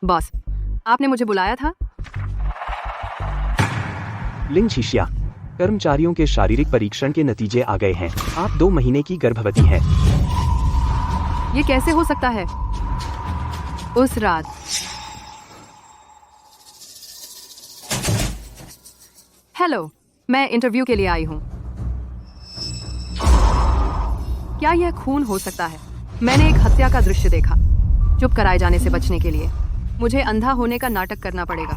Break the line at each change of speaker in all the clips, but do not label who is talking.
Boss, आपने मुझे बुलाया था?
लिंग शिष्या, कर्मचारियों के शारीरिक परीक्षण के नतीजे आ गए हैं। आप 2 महीने की गर्भवती हैं।
ये कैसे हो सकता है? उस रात हेलो, मैं इंटरव्यू के लिए आई हूँ। क्या यह खून हो सकता है? मैंने एक हत्या का दृश्य देखा। चुप कराए जाने से बचने के लिए मुझे अंधा होने का नाटक करना पड़ेगा।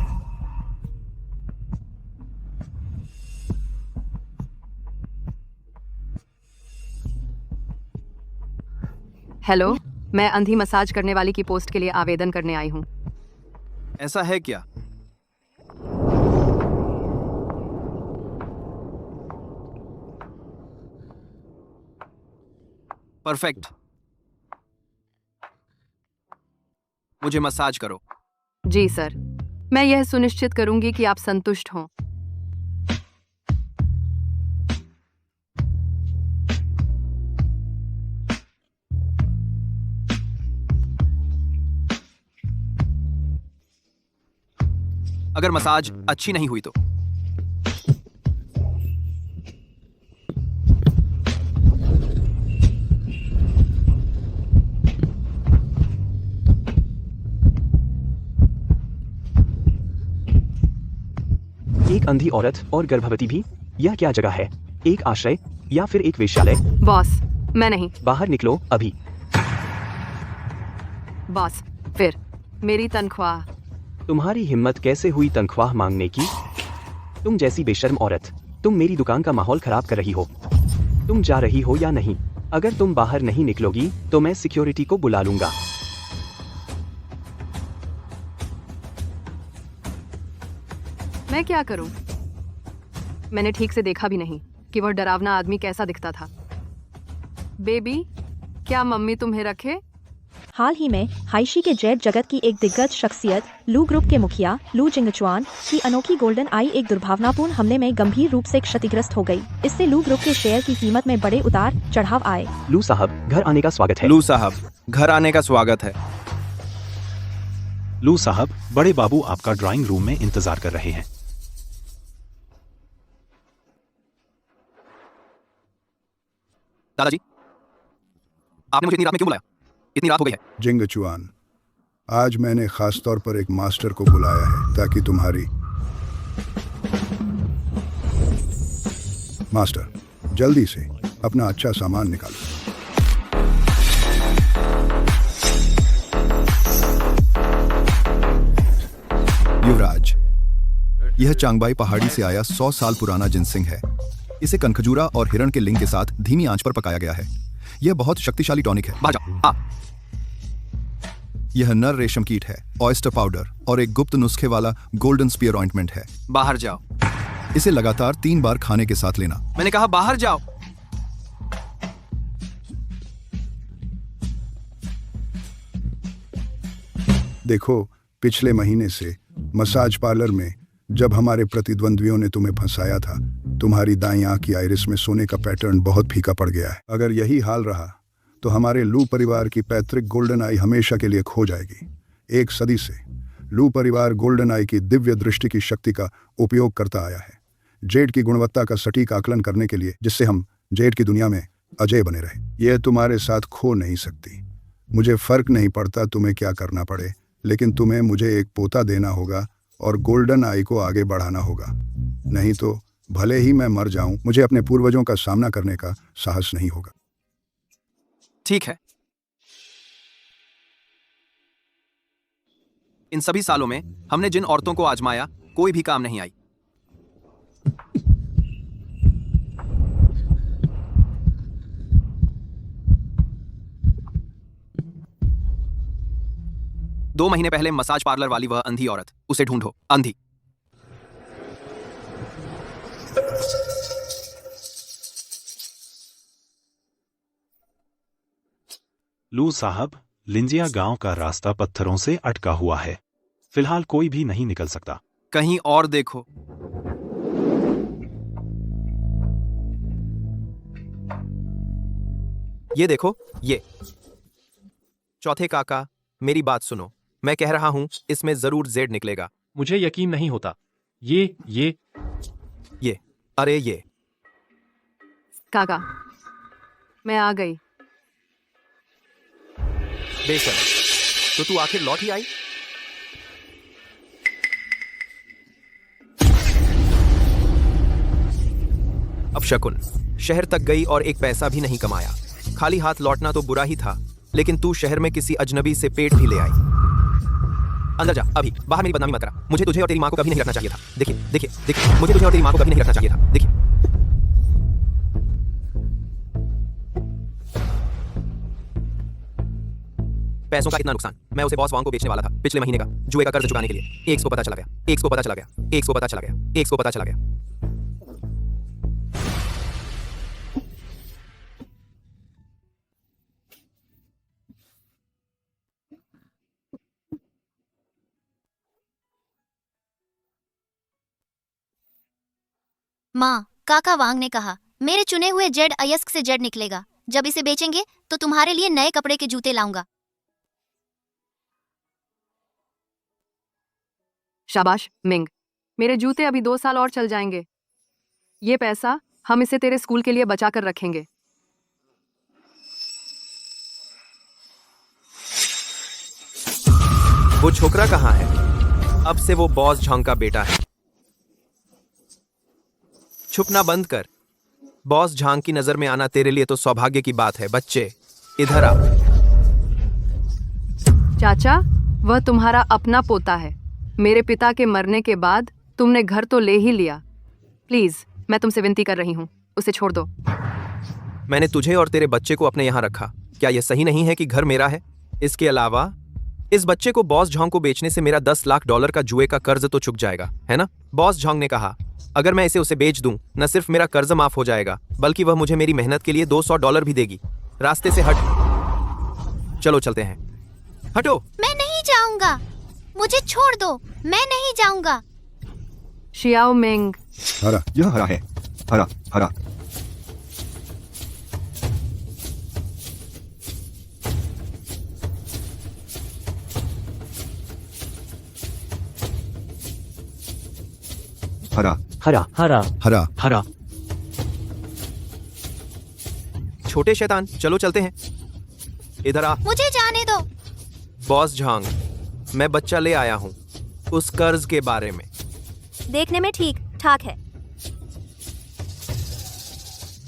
हेलो, मैं अंधी मसाज करने वाली की पोस्ट के लिए आवेदन करने आई हूँ।
ऐसा है क्या? परफेक्ट। मुझे मसाज करो।
जी सर, मैं यह सुनिश्चित करूंगी कि आप संतुष्ट हों।
अगर मसाज अच्छी नहीं हुई तो
एक अंधी औरत और गर्भवती भी? यह क्या जगह है? एक आश्रय या फिर एक वेश्यालय?
बॉस, मैं नहीं।
बाहर निकलो अभी।
बॉस, फिर मेरी तनख्वाह।
तुम्हारी हिम्मत कैसे हुई तनख्वाह मांगने की? तुम जैसी बेशर्म औरत, तुम मेरी दुकान का माहौल खराब कर रही हो। तुम जा रही हो या नहीं? अगर तुम बाहर नहीं निकलोगी तो मैं सिक्योरिटी को बुला लूंगा।
मैं क्या करूं? मैंने ठीक से देखा भी नहीं कि वह डरावना आदमी कैसा दिखता था। बेबी, क्या मम्मी तुम्हें रखे?
हाल ही में हाइशी के जेट जगत की एक दिग्गज शख्सियत लू ग्रुप के मुखिया लू जिंगचुआन की अनोखी गोल्डन आई एक दुर्भावनापूर्ण हमले में गंभीर रूप से क्षतिग्रस्त हो गई। इससे लू ग्रुप के शेयर की कीमत में बड़े उतार चढ़ाव आए।
लू साहब, घर आने का स्वागत है।
लू साहब, घर आने का स्वागत है।
लू साहब, बड़े बाबू आपका ड्राइंग रूम में इंतजार कर रहे हैं।
दादाजी, आपने मुझे इतनी रात में क्यों बुलाया? इतनी रात हो गई है।
जिंगचुआन, आज मैंने खास तौर पर एक मास्टर को बुलाया है ताकि तुम्हारी मास्टर जल्दी से अपना अच्छा सामान निकालो।
युवराज, यह चांगबाई पहाड़ी से आया 100 साल पुराना जिनसिंग है। इसे कनखजूरा और हिरण के लिंग के साथ धीमी आंच पर पकाया गया है। यह बहुत शक्तिशाली टॉनिक है।
बाहर जाओ।
यह नर रेशम कीट है, ऑयस्टर पाउडर और एक गुप्त नुस्खे वाला गोल्डन स्पीयर ऑइंटमेंट है।
बाहर जाओ।
इसे लगातार 3 बार खाने के साथ लेना।
मैंने कहा बाहर जाओ।
देखो, पिछले महीने से मसाज पार्लर में जब हमारे प्रतिद्वंद्वियों ने तुम्हें फंसाया था, तुम्हारी दाईं आंख की आइरिस में सोने का पैटर्न बहुत फीका पड़ गया है। अगर यही हाल रहा तो हमारे लू परिवार की पैतृक गोल्डन आई हमेशा के लिए खो जाएगी। 1 सदी से लू परिवार गोल्डन आई की दिव्य दृष्टि की शक्ति का उपयोग करता आया है, जेड की गुणवत्ता का सटीक आकलन करने के लिए, जिससे हम जेड की दुनिया में अजय बने रहे। यह तुम्हारे साथ खो नहीं सकती। मुझे फर्क नहीं पड़ता तुम्हें क्या करना पड़े, लेकिन तुम्हें मुझे एक पोता देना होगा और गोल्डन आई को आगे बढ़ाना होगा। नहीं तो भले ही मैं मर जाऊं, मुझे अपने पूर्वजों का सामना करने का साहस नहीं होगा।
ठीक है। इन सभी सालों में हमने जिन औरतों को आजमाया, कोई भी काम नहीं आई। दो महीने पहले मसाज पार्लर वाली वह अंधी औरत, उसे ढूंढो। अंधी।
लू साहब, लिंजिया गांव का रास्ता पत्थरों से अटका हुआ है। फिलहाल कोई भी नहीं निकल सकता।
कहीं और देखो। ये देखो, ये। चौथे काका, मेरी बात सुनो। मैं कह रहा हूँ इसमें जरूर जेड निकलेगा।
मुझे यकीन नहीं होता। ये
अरे ये
काका, मैं आ गई।
बेशक, तो तू आखिर लौट ही आई। अब शकुन शहर तक गई और एक पैसा भी नहीं कमाया। खाली हाथ लौटना तो बुरा ही था, लेकिन तू शहर में किसी अजनबी से पेट भी ले आई। अंदर जा अभी, बाहर मेरी बदनामी मत करा। मुझे तुझे और तेरी माँ को कभी नहीं रखना चाहिए था। देखिए, मुझे तुझे और तेरी माँ को कभी नहीं रखना चाहिए था। देखिए, पैसों का इतना नुकसान। मैं उसे बॉस वांग को बेचने वाला था पिछले महीने का जुए का कर्ज चुकाने के लिए। एक्स को पता चला गया।
माँ, काका वांग ने कहा मेरे चुने हुए जेड अयस्क से जेड निकलेगा। जब इसे बेचेंगे तो तुम्हारे लिए नए कपड़े के जूते लाऊंगा।
शाबाश मिंग, मेरे जूते अभी 2 साल और चल जाएंगे। ये पैसा हम इसे तेरे स्कूल के लिए बचा कर रखेंगे।
वो छोकरा कहाँ है? अब से वो बॉस झांग का बेटा है। छुपना बंद कर। बॉस झांग की नजर में आना तेरे लिए तो सौभाग्य की बात है। बच्चे इधर आ।
चाचा, वह तुम्हारा अपना पोता है। मेरे पिता के मरने के बाद तुमने घर तो ले ही लिया। प्लीज, मैं तुमसे विनती कर रही हूँ, उसे छोड़ दो।
मैंने तुझे और तेरे बच्चे को अपने यहाँ रखा। क्या यह सही नहीं है कि घर मेरा है? इसके अलावा इस बच्चे को बॉस झांग को बेचने से मेरा $10 लाख का जुए का कर्ज तो चुक जाएगा, है ना? बॉस झांग ने कहा अगर मैं इसे उसे बेच दूं, न सिर्फ मेरा कर्ज माफ हो जाएगा, बल्कि वह मुझे मेरी मेहनत के लिए $200 भी देगी। रास्ते से हट। चलो चलते हैं। हटो।
मैं नहीं जाऊंगा, मुझे छोड़ दो। मैं नहीं जाऊंगा।
Xiao Ming.
हरा, यह हरा है। हरा हरा। हरा
हरा
हरा
हरा।
हरा।
छोटे शैतान, चलो चलते हैं। इधर आ।
मुझे जाने दो।
बॉस झांग, मैं बच्चा ले आया हूँ उस कर्ज के बारे में।
देखने में ठीक ठाक है,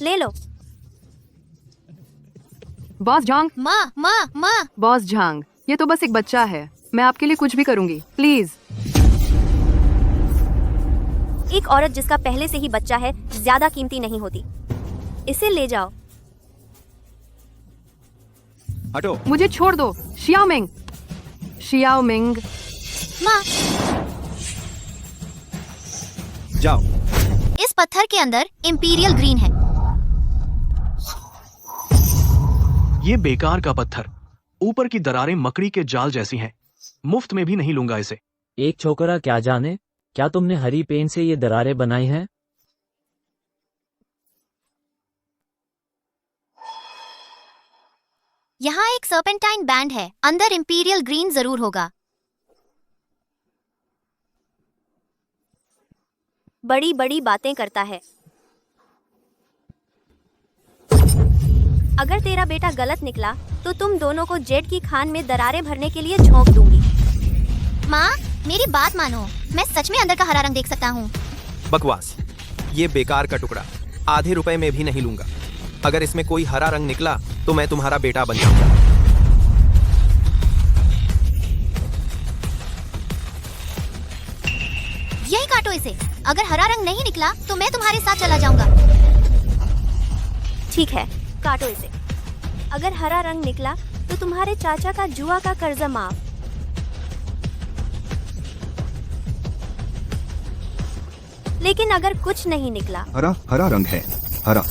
ले लो।
बॉस झांग।
माँ।
बॉस झांग, ये तो बस एक बच्चा है। मैं आपके लिए कुछ भी करूंगी, प्लीज।
एक औरत जिसका पहले से ही बच्चा है ज्यादा कीमती नहीं होती। इसे ले जाओ।
हटो।
मुझे छोड़ दो। Xiao Ming. Xiao Ming.
माँ,
जाओ।
इस पत्थर के अंदर इंपीरियल ग्रीन है।
ये बेकार का पत्थर, ऊपर की दरारें मकड़ी के जाल जैसी हैं। मुफ्त में भी नहीं लूंगा इसे।
एक छोकरा क्या जाने, क्या तुमने हरी पेन से ये दरारें बनाई हैं?
यहाँ एक सर्पेंटाइन बैंड है, अंदर इंपीरियल ग्रीन जरूर होगा।
बड़ी बड़ी बातें करता है। अगर तेरा बेटा गलत निकला तो तुम दोनों को जेट की खान में दरारें भरने के लिए झोंक दूंगी।
माँ, मेरी बात मानो, मैं सच में अंदर का हरा रंग देख सकता हूँ।
बकवास। ये बेकार का टुकड़ा आधे रुपए में भी नहीं लूंगा। अगर इसमें कोई हरा रंग निकला तो मैं तुम्हारा बेटा बन जाऊंगा।
यही काटो इसे। अगर हरा रंग नहीं निकला तो मैं तुम्हारे साथ चला जाऊंगा।
ठीक है, काटो इसे। अगर हरा रंग निकला तो तुम्हारे चाचा का जुआ का कर्ज माफ। लेकिन अगर कुछ नहीं निकला।
हरा हरा रंग है। हरा।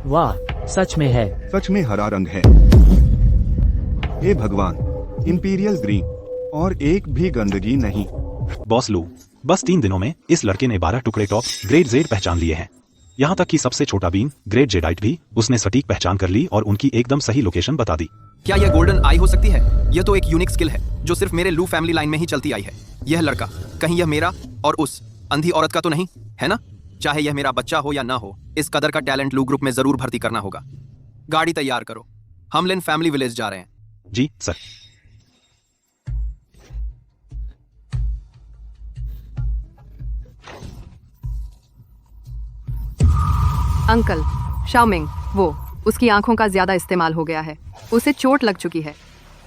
वाह, सच में है।
सच में हरा रंग है। हे भगवान, इंपीरियल ग्रीन और एक भी गंदगी नहीं।
बॉस लू, बस 3 दिनों में इस लड़के ने 12 टुकड़े टॉप ग्रेड जेड पहचान लिए हैं। यहाँ तक कि सबसे छोटा बीन ग्रेट जेडाइट भी उसने सटीक पहचान कर ली और उनकी एकदम सही लोकेशन बता दी।
क्या यह गोल्डन आई हो सकती है? यह तो एक यूनिक स्किल है जो सिर्फ मेरे लू फैमिली लाइन में ही चलती आई है। यह लड़का कहीं यह मेरा और उस अंधी औरत का तो नहीं है ना? चाहे यह मेरा बच्चा हो या ना हो, इस कदर का टैलेंट लू ग्रुप में जरूर भर्ती करना होगा। गाड़ी तैयार करो, हम लिन फैमिली विलेज जा रहे हैं।
जी सर।
अंकल, शाओमिंग, वो उसकी आंखों का ज्यादा इस्तेमाल हो गया है, उसे चोट लग चुकी है,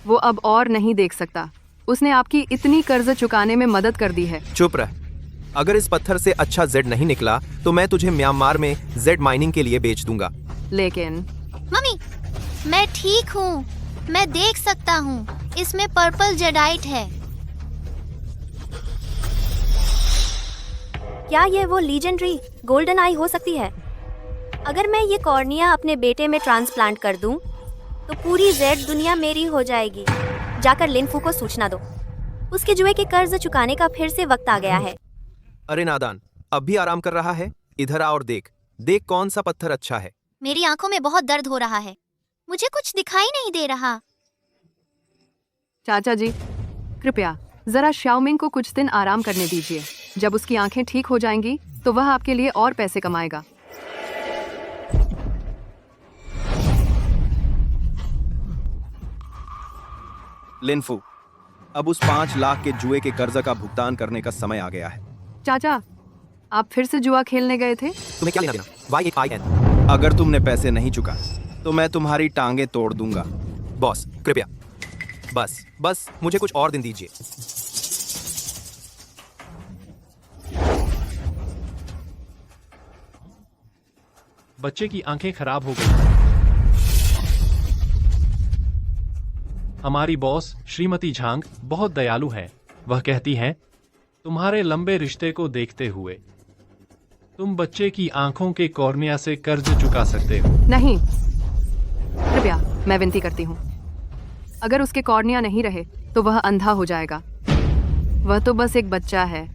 वो अब और नहीं देख सकता। उसने आपकी इतनी कर्ज चुकाने में मदद कर दी है।
चुप रह। अगर इस पत्थर से अच्छा जेड नहीं निकला तो मैं तुझे म्यांमार में जेड माइनिंग के लिए बेच दूंगा।
लेकिन
मम्मी, मैं ठीक हूँ, मैं देख सकता हूँ, इसमें पर्पल जेडाइट है।
क्या ये वो लीजेंडरी गोल्डन आई हो सकती है? अगर मैं ये कॉर्निया अपने बेटे में ट्रांसप्लांट कर दूं, तो पूरी जेड दुनिया मेरी हो जाएगी। जाकर लिनफू को सूचना दो, उसके जुए के कर्ज चुकाने का फिर से वक्त आ गया है।
अरे नादान, अब भी आराम कर रहा है? इधर आ और देख, देख कौन सा पत्थर अच्छा है।
मेरी आंखों में बहुत दर्द हो रहा है, मुझे कुछ दिखाई नहीं दे रहा।
चाचा जी, कृपया जरा शाओमिंग को कुछ दिन आराम करने दीजिए। जब उसकी आंखें ठीक हो जाएंगी तो वह आपके लिए और पैसे कमाएगा।
लिनफू, अब उस 5 लाख के जुए के कर्ज का भुगतान करने का समय आ गया है।
चाचा, आप फिर से जुआ खेलने गए थे?
तुम्हें क्या लेना देना? YAIN। अगर तुमने पैसे नहीं चुका तो मैं तुम्हारी टांगे तोड़ दूंगा। बॉस, कृपया बस मुझे कुछ और दिन दीजिए।
बच्चे की आंखें खराब हो गई। हमारी बॉस श्रीमती झांग बहुत दयालु है। वह कहती हैं, तुम्हारे लंबे रिश्ते को देखते हुए तुम बच्चे की आंखों के कॉर्निया से कर्ज चुका सकते हो।
नहीं, कृपया, मैं विनती करती हूँ। अगर उसके कॉर्निया नहीं रहे तो वह अंधा हो जाएगा। वह तो बस एक बच्चा है।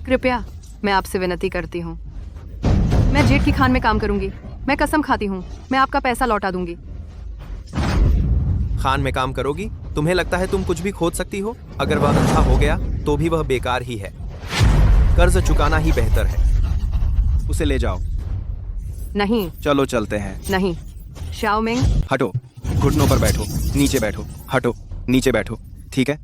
कृपया, मैं आपसे विनती करती हूँ। मैं जेठ की खान में काम करूंगी। मैं कसम खाती हूँ, मैं आपका पैसा लौटा दूंगी।
खान में काम करोगी? तुम्हें लगता है तुम कुछ भी खोद सकती हो? अगर वह अंधा हो गया तो भी वह बेकार ही है। कर्ज चुकाना ही बेहतर है। उसे ले जाओ।
नहीं।
चलो चलते हैं।
नहीं। शाओमिंग,
हटो, घुटनों पर बैठो, नीचे बैठो, हटो, नीचे बैठो, ठीक है?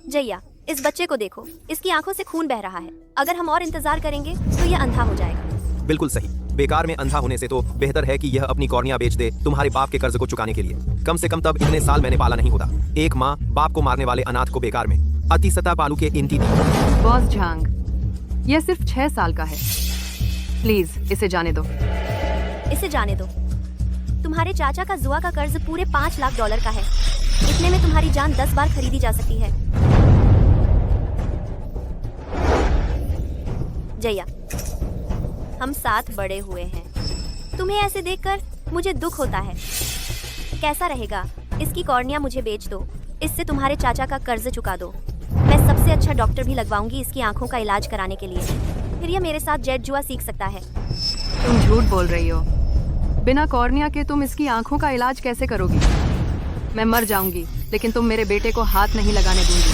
जैया, इस बच्चे को देखो, इसकी आंखों से खून बह रहा है। अगर हम और इंतजार करेंगे तो यह अंधा हो जाएगा।
बिल्कुल सही। बेकार में अंधा होने से तो बेहतर है कि यह अपनी कॉर्निया बेच दे तुम्हारे बाप के कर्ज को चुकाने के लिए। कम से कम तब इतने साल मैंने पाला नहीं होता। एक माँ बाप को मारने वाले अनाथ को बेकार में अति सता पालू के इंटी दी।
बॉस झांग, यह सिर्फ 6 साल का है। प्लीज इसे जाने दो।
इसे जाने दो। तुम्हारे चाचा का जुआ का कर्ज पूरे $5 लाख का है। इतने में तुम्हारी जान 10 बार खरीदी जा सकती है। जया, हम साथ बड़े हुए हैं। तुम्हें ऐसे देखकर मुझे दुख होता है। कैसा रहेगा, इसकी कॉर्निया मुझे बेच दो, इससे तुम्हारे चाचा का कर्ज चुका दो। मैं सबसे अच्छा डॉक्टर भी लगवाऊंगी इसकी आंखों का इलाज कराने के लिए। फिर यह मेरे साथ जेट जुआ सीख सकता है।
तुम झूठ बोल रही हो। बिना कॉर्निया के तुम इसकी आंखों का इलाज कैसे करोगी? मैं मर जाऊंगी, लेकिन तुम मेरे बेटे को हाथ नहीं लगाने दूंगी।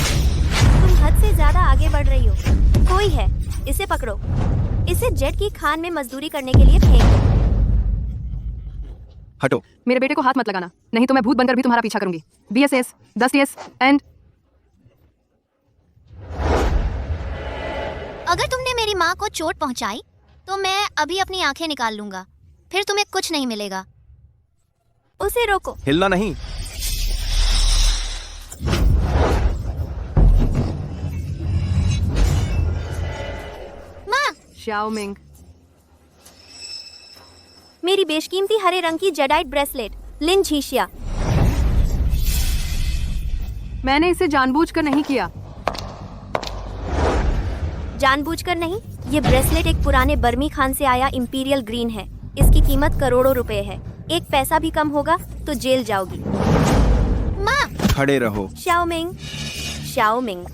तुम हद से ज्यादा आगे बढ़ रही हो। कोई है, इसे पकड़ो। इसे जेट की खान में मजदूरी करने के लिए फेंक दो।
हटो।
मेरे बेटे को हाथ मत लगाना, नहीं तो मैं भूत बनकर भी तुम्हारा पीछा करूंगी। BSS 10 TS and.
अगर तुमने मेरी माँ को चोट पहुंचाई तो मैं अभी अपनी आंखें निकाल लूंगा, फिर तुम्हें कुछ नहीं मिलेगा।
उसे रोको।
हिलना नहीं।
माँ।
शाओमिंग,
मेरी बेशकीमती हरे रंग की जेडाइट ब्रेसलेट, लिन झीशिया।
मैंने इसे जानबूझकर नहीं किया।
जानबूझकर नहीं, ये ब्रेसलेट एक पुराने बर्मी खान से आया इंपीरियल ग्रीन है। इसकी कीमत करोड़ों रुपए है। एक पैसा भी कम होगा तो जेल जाओगी।
खड़े रहो।
शाओमिंग,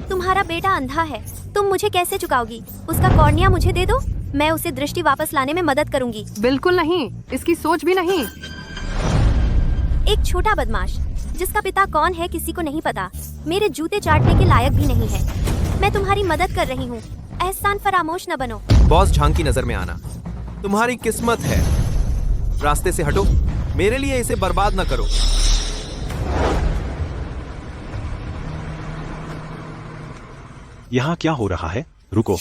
तुम्हारा बेटा अंधा है, तुम मुझे कैसे चुकाओगी? उसका कॉर्निया मुझे दे दो, मैं उसे दृष्टि वापस लाने में मदद करूंगी।
बिल्कुल नहीं, इसकी सोच भी नहीं।
एक छोटा बदमाश जिसका पिता कौन है किसी को नहीं पता, मेरे जूते चाटने के लायक भी नहीं है। मैं तुम्हारी मदद कर रही हूँ, एहसान फरामोश न बनो।
बॉस झांग की नजर में आना तुम्हारी किस्मत है। रास्ते से हटो, मेरे लिए इसे बर्बाद न करो।
यहाँ क्या हो रहा है? रुको।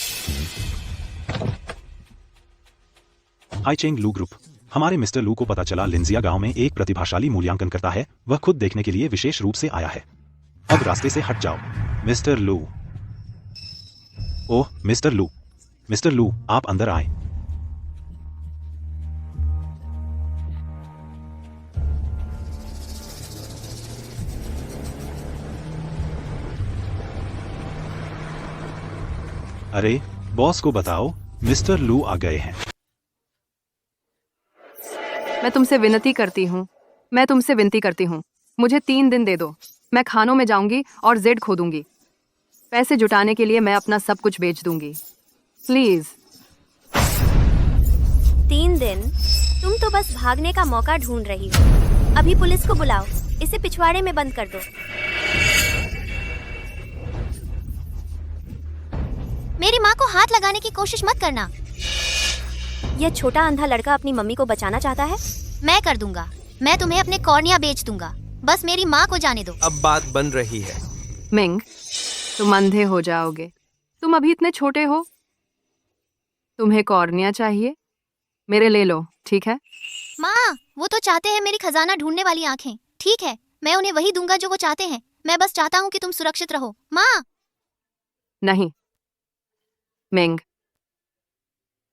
हाई चेंग लू ग्रुप। हमारे मिस्टर लू को पता चला लिंजिया गांव में एक प्रतिभाशाली मूल्यांकन करता है। वह खुद देखने के लिए विशेष रूप से आया है। अब रास्ते से हट जाओ मिस्टर लू। ओह मिस्टर लू आप अंदर आए। अरे बॉस को बताओ मिस्टर लू आ गए हैं।
मैं तुमसे विनती करती हूँ, मुझे 3 दिन दे दो। मैं खानों में जाऊंगी और जेड खोदूंगी। पैसे जुटाने के लिए मैं अपना सब कुछ बेच दूंगी। प्लीज।
3 दिन? तुम तो बस भागने का मौका ढूंढ रही हो। अभी पुलिस को बुलाओ, इसे पिछवाड़े में बंद कर दो।
मेरी माँ को हाथ लगाने की कोशिश मत करना।
यह छोटा अंधा लड़का अपनी मम्मी को बचाना चाहता है।
मैं कर दूंगा, मैं तुम्हें अपने कॉर्निया बेच दूंगा, बस मेरी माँ को जाने दो।
अब बात बन रही है।
मिंग, तुम अंधे हो जाओगे। तुम अभी इतने छोटे हो। तुम्हें कॉर्निया चाहिए, मेरे ले लो, ठीक है?
माँ, वो तो चाहते हैं मेरी खजाना ढूंढने वाली आंखें। ठीक है, मैं उन्हें वही दूंगा जो वो चाहते हैं। मैं बस चाहता हूँ कि तुम सुरक्षित रहो। माँ।
नहीं मिंग,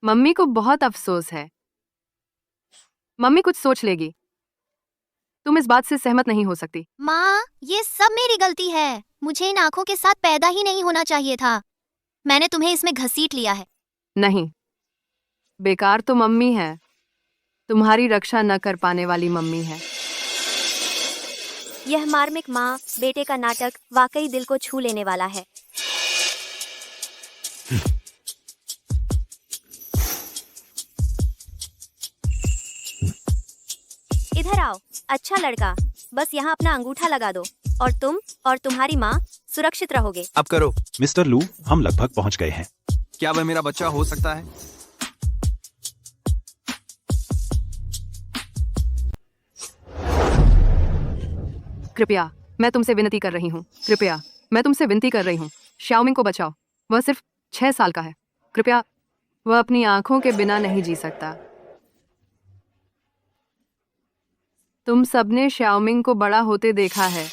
मम्मी को बहुत अफसोस है। मम्मी कुछ सोच लेगी। तुम इस बात से सहमत नहीं हो सकती।
माँ, ये सब मेरी गलती है। मुझे इन आंखों के साथ पैदा ही नहीं होना चाहिए था। मैंने तुम्हें इसमें घसीट लिया है।
नहीं, बेकार तो मम्मी है। तुम्हारी रक्षा न कर पाने वाली मम्मी है।
यह मार्मिक माँ बेटे का नाटक वाकई दिल को छू लेने वाला है। इधर आओ, अच्छा लड़का, बस यहाँ अपना अंगूठा लगा दो और तुम और तुम्हारी माँ सुरक्षित रहोगे।
अब करो।
मिस्टर लू, हम लगभग पहुंच गए हैं।
क्या वह मेरा बच्चा हो सकता है?
कृपया, मैं तुमसे विनती कर रही हूँ। कृपया, मैं तुमसे विनती कर रही हूँ। शाओमिंग को बचाओ। वह सिर्फ 6 साल का है। कृपया, वह अपनी आंखों के बिना नहीं जी सकता। तुम सबने शाओमिंग को बड़ा होते देखा है।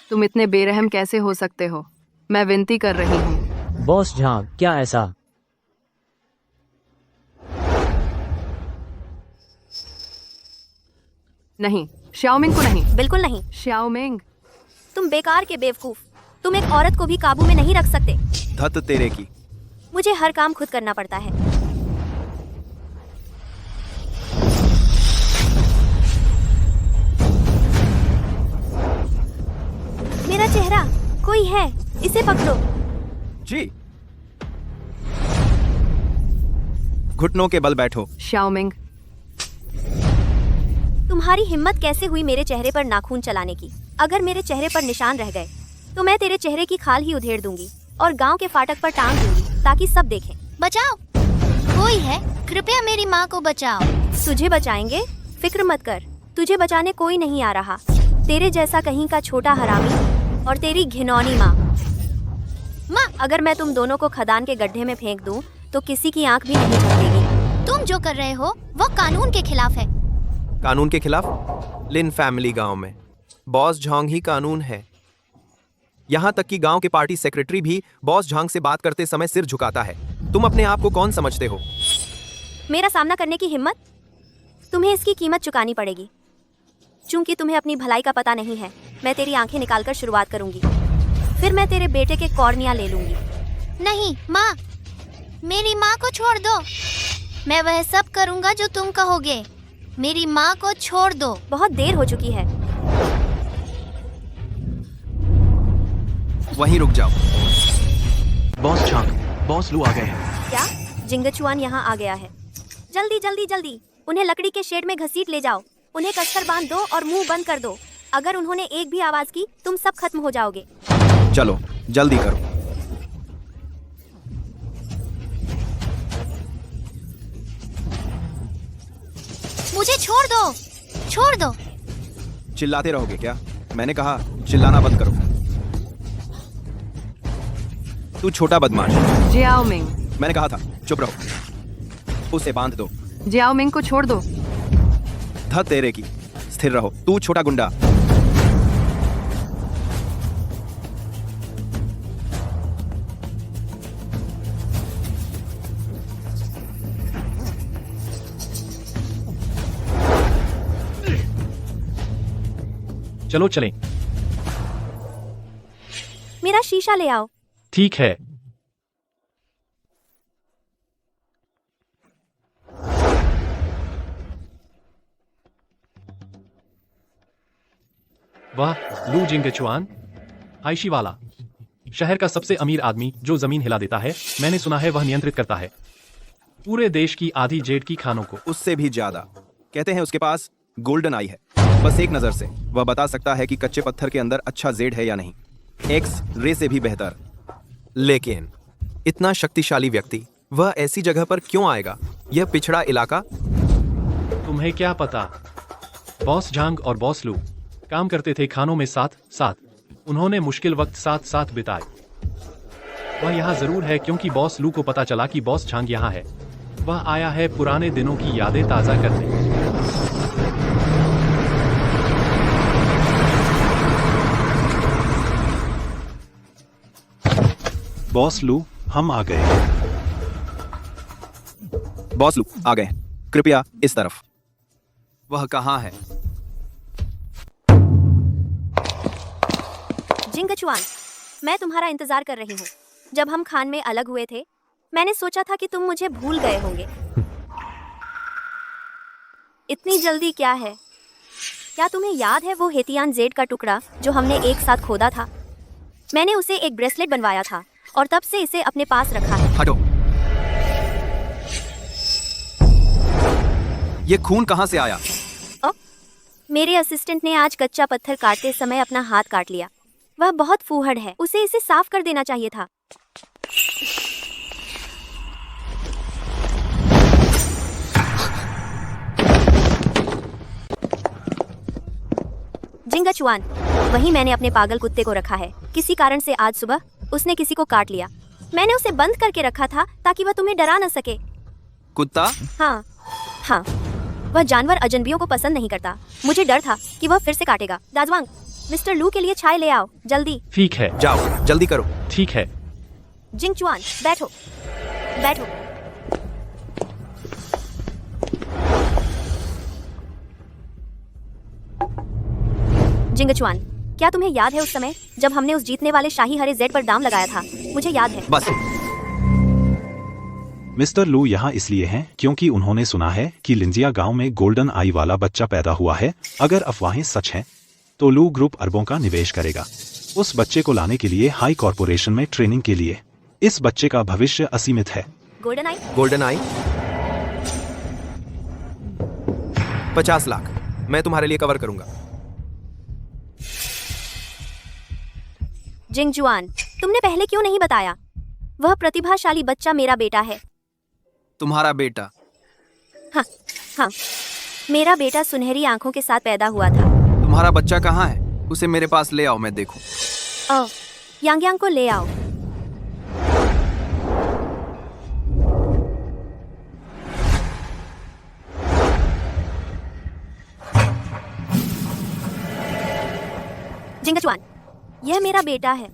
तुम इतने बेरहम कैसे हो सकते हो? मैं विनती कर रही हूँ।
बॉस झांग, क्या ऐसा?
नहीं, शाओमिंग को नहीं।
बिल्कुल नहीं।
शाओमिंग,
तुम बेकार के बेवकूफ। तुम एक औरत को भी काबू में नहीं रख सकते।
धत तेरे की।
मुझे हर काम खुद करना पड़ता है। मेरा चेहरा, कोई है, इसे पकड़ो।
जी। घुटनों के बल बैठो।
शाओमिंग,
तुम्हारी हिम्मत कैसे हुई मेरे चेहरे पर नाखून चलाने की? अगर मेरे चेहरे पर निशान रह गए तो मैं तेरे चेहरे की खाल ही उधेड़ दूंगी और गांव के फाटक पर टांग दूंगी ताकि सब देखें।
बचाओ, कोई है, कृपया मेरी माँ को बचाओ।
तुझे बचाएंगे, फिक्र मत कर। तुझे बचाने कोई नहीं आ रहा। तेरे जैसा कहीं का छोटा हरामी और तेरी घिनौनी माँ।
माँ,
अगर मैं तुम दोनों को खदान के गड्ढे में फेंक दूं तो किसी की आंख भी नहीं झपकेगी।
तुम जो कर रहे हो वो कानून के खिलाफ है।
कानून के खिलाफ? लिन फैमिली गांव में बॉस झांग ही कानून है। यहाँ तक कि गांव के पार्टी सेक्रेटरी भी बॉस झांग से बात करते समय सिर झुकाता है। तुम अपने आप को कौन समझते हो?
मेरा सामना करने की हिम्मत? तुम्हें इसकी कीमत चुकानी पड़ेगी। चूंकि तुम्हें अपनी भलाई का पता नहीं है, मैं तेरी आंखें निकालकर शुरुआत करूंगी। फिर मैं तेरे बेटे के कॉर्निया ले लूंगी।
नहीं माँ, मेरी माँ को छोड़ दो। मैं वह सब करूँगा जो तुम कहोगे। मेरी माँ को छोड़ दो।
बहुत देर हो चुकी है।
वहीं रुक जाओ।
बॉस झांग, बॉस लू आ गए हैं।
क्या? जिंगचुआन यहाँ आ गया है। जल्दी जल्दी जल्दी उन्हें लकड़ी के शेड में घसीट ले जाओ। उन्हें कसकर बांध दो और मुंह बंद कर दो। अगर उन्होंने एक भी आवाज की तुम सब खत्म हो जाओगे।
चलो जल्दी करो।
मुझे छोड़ दो, छोड़ दो।
चिल्लाते रहोगे क्या? मैंने कहा चिल्लाना बंद करो। तू छोटा बदमाश।
जियाओ मिंग,
मैंने कहा था चुप रहो। उसे बांध दो।
जियाओ मिंग को छोड़ दो।
ध तेरे की। स्थिर रहो। तू छोटा गुंडा।
चलो चलें।
मेरा शीशा ले आओ।
ठीक है। वाह, लू जिंगचुआन, हाइशी वाला, शहर का सबसे अमीर आदमी जो जमीन हिला देता है। मैंने सुना है वह नियंत्रित करता है पूरे देश की आधी जेड की खानों को।
उससे भी ज्यादा। कहते हैं उसके पास गोल्डन आई है। बस एक नजर से वह बता सकता है कि कच्चे पत्थर के अंदर अच्छा जेड है या नहीं। एक्स रे से भी बेहतर। लेकिन इतना शक्तिशाली व्यक्ति वह ऐसी जगह पर क्यों आएगा? यह पिछड़ा इलाका।
तुम्हें क्या पता? बॉस झांग और बॉस लू काम करते थे खानों में साथ साथ। उन्होंने मुश्किल वक्त साथ साथ बिताए। वह यहाँ जरूर है क्योंकि बॉस लू को पता चला कि बॉस झांग यहाँ है। वह आया है पुराने दिनों की यादें ताजा करने।
बॉस लू, हम आ गए।
बॉस लू आ गए। कृपया इस तरफ। वह कहाँ है?
जिंगचुआन, मैं तुम्हारा इंतजार कर रही हूँ। जब हम खान में अलग हुए थे मैंने सोचा था कि तुम मुझे भूल गए होंगे। इतनी जल्दी क्या है? क्या तुम्हें याद है वो हेतियान जेड का टुकड़ा जो हमने एक साथ खोदा था? मैंने उसे एक ब्रेसलेट बनवाया था और तब से इसे अपने पास रखा है।
हटो। ये खून कहाँ से आया?
मेरे असिस्टेंट ने आज कच्चा पत्थर काटते समय अपना हाथ काट लिया। वह बहुत फूहड़ है। उसे इसे साफ कर देना चाहिए था। जिंगचुआन, वही मैंने अपने पागल कुत्ते को रखा है। किसी कारण से आज सुबह उसने किसी को काट लिया। मैंने उसे बंद करके रखा था ताकि वह तुम्हें डरा न सके।
कुत्ता?
हाँ हाँ, वह जानवर अजनबियों को पसंद नहीं करता। मुझे डर था कि वह फिर से काटेगा। दाजवांग, मिस्टर लू के लिए चाय ले आओ जल्दी।
ठीक है।
जाओ जल्दी करो।
ठीक है।
जिंगचुआन, बैठो बैठो। जिंगचुआन, क्या तुम्हें याद है उस समय जब हमने उस जीतने वाले शाही हरे जेड पर दाम लगाया था? मुझे याद है।
बस।
मिस्टर लू यहाँ इसलिए हैं क्योंकि उन्होंने सुना है कि लिंजिया गांव में गोल्डन आई वाला बच्चा पैदा हुआ है। अगर अफवाहें सच हैं तो लू ग्रुप अरबों का निवेश करेगा उस बच्चे को लाने के लिए हाई कॉर्पोरेशन में ट्रेनिंग के लिए। इस बच्चे का भविष्य असीमित है।
गोल्डन आई?
गोल्डन आई 50 लाख मैं तुम्हारे लिए कवर करूंगा।
जिंगजुआन, तुमने पहले क्यों नहीं बताया? वह प्रतिभाशाली बच्चा मेरा बेटा है।
तुम्हारा बेटा?
हाँ हाँ, मेरा बेटा सुनहरी आंखों के साथ पैदा हुआ था।
तुम्हारा बच्चा कहाँ है? उसे मेरे पास ले आओ, मैं देखूं।
यांग यांग को ले आओ। जिंगचुआन, यह मेरा बेटा है।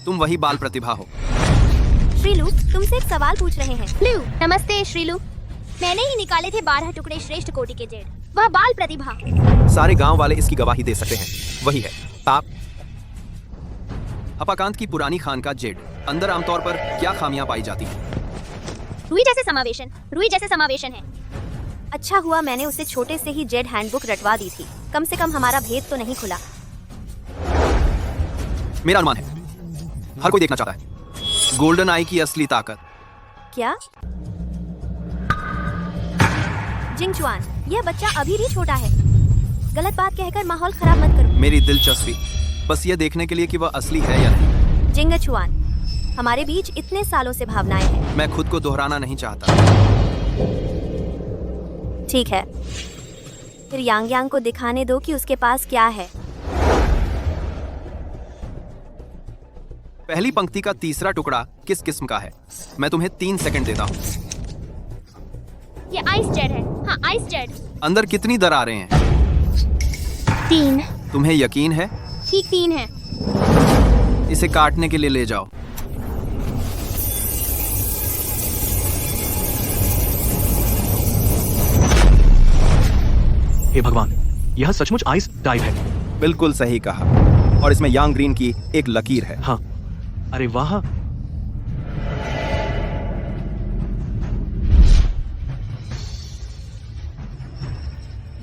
तुम वही बाल प्रतिभा हो।
श्रीलू, तुमसे एक सवाल पूछ रहे हैं।
लू, नमस्ते श्रीलू। मैंने ही निकाले थे 12 टुकड़े श्रेष्ठ कोटि के जेड। वह बाल प्रतिभा।
सारे गांव वाले इसकी गवाही दे सकते हैं। वही है आप। हपाकांत की पुरानी खान का जेड। अंदर आमतौर पर क्या खामियां पाई जाती हैं?
रुई जैसे समावेशन है।
अच्छा हुआ मैंने उसे छोटे से ही जेड हैंडबुक रटवा दी थी। कम से कम हमारा भेद तो नहीं खुला।
मेरा अनुमान है, हर कोई देखना चाहता है गोल्डन आई की असली ताकत।
क्या? जिंगचुआन, यह बच्चा अभी भी छोटा है। गलत बात कहकर माहौल खराब मत करो।
मेरी दिलचस्पी बस ये देखने के लिए कि वह असली है या नहीं।
जिंगचुआन, हमारे बीच इतने सालों से भावनाएं हैं।
मैं खुद को दोहराना नहीं चाहता।
ठीक है, फिर यांग यांग को दिखाने दो कि उसके पास क्या है।
पहली पंक्ति का तीसरा टुकड़ा किस किस्म का है? मैं तुम्हें 3 सेकंड देता हूँ।
ये आइस जेड है। हाँ, आइस जेड।
अंदर कितनी दरारें हैं?
3।
तुम्हें यकीन है?
ठीक 3 है।
इसे काटने के लिए ले जाओ।
हे भगवान, यह सचमुच आइस टाइप है।
बिल्कुल सही कहा, और इसमें यांग ग्रीन की एक लकीर है।
हाँ, अरे वाह।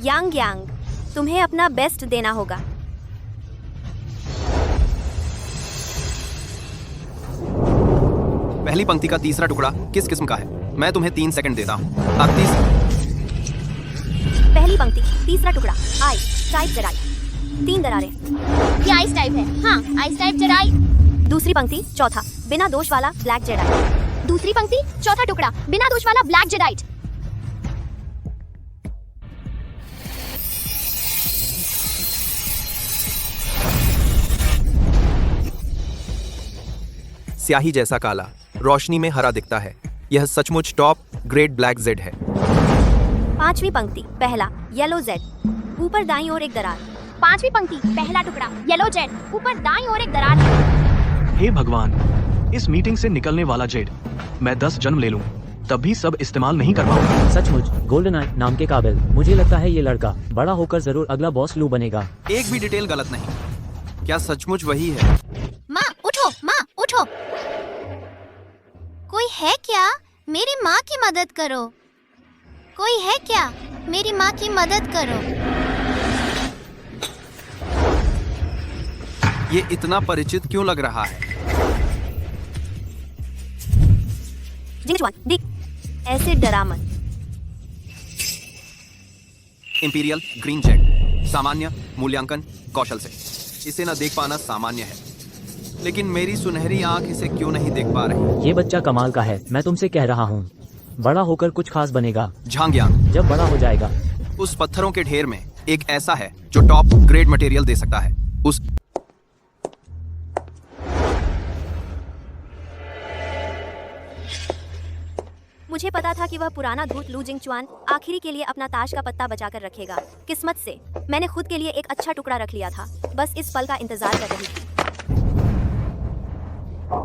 यांग यांग, तुम्हें अपना बेस्ट देना होगा।
पहली पंक्ति का तीसरा टुकड़ा किस किस्म का है? मैं तुम्हें 3 सेकंड देता हूँ।
पहली पंक्ति तीसरा टुकड़ा आइस टाइप जराई। 3 दरारें।
ये आइस टाइप है। हाँ, आइस टाइप जराई।
दूसरी पंक्ति चौथा बिना दोष वाला ब्लैक जेडाइट।
दूसरी पंक्ति चौथा टुकड़ा बिना दोष वाला ब्लैक जेडाइट।
स्याही जैसा काला, रोशनी में हरा दिखता है। यह सचमुच टॉप ग्रेड ब्लैक जेड है।
पांचवी पंक्ति पहला येलो जेड, ऊपर दाईं ओर एक दरार।
पांचवी पंक्ति पहला टुकड़ा येलो जेड, ऊपर दाईं ओर एक दरार है।
हे भगवान, इस मीटिंग से निकलने वाला जेड मैं 10 जन्म ले लूं, तब भी सब इस्तेमाल नहीं कर पाऊंगा।
सचमुच गोल्डन आई नाम के काबिल। मुझे लगता है ये लड़का बड़ा होकर जरूर अगला बॉस लू बनेगा।
एक भी डिटेल गलत नहीं। क्या सचमुच वही है?
माँ उठो, माँ उठो। कोई है क्या? मेरी माँ की मदद करो। कोई है क्या? मेरी माँ की मदद करो।
ये इतना परिचित क्यों लग रहा है?
जिंगचुआन, देख, ऐसे डरा मत।
इंपीरियल ग्रीन जेड, सामान्य मूल्यांकन कौशल से। इसे न देख पाना सामान्य है, लेकिन मेरी सुनहरी आंख इसे क्यों नहीं देख पा रही?
ये बच्चा कमाल का है, मैं तुमसे कह रहा हूँ। बड़ा होकर कुछ खास बनेगा।
झांगयांग,
जब बड़ा हो जाएगा।
उस पत्थरों के ढेर में एक ऐसा है जो टॉप ग्रेड मटेरियल दे सकता है। उस
मुझे पता था कि वह पुराना धूत लू जिंगचुआन आखिरी के लिए अपना ताश का पत्ता बचाकर रखेगा। किस्मत से मैंने खुद के लिए एक अच्छा टुकड़ा रख लिया था। बस इस पल का इंतजार कर रही थी।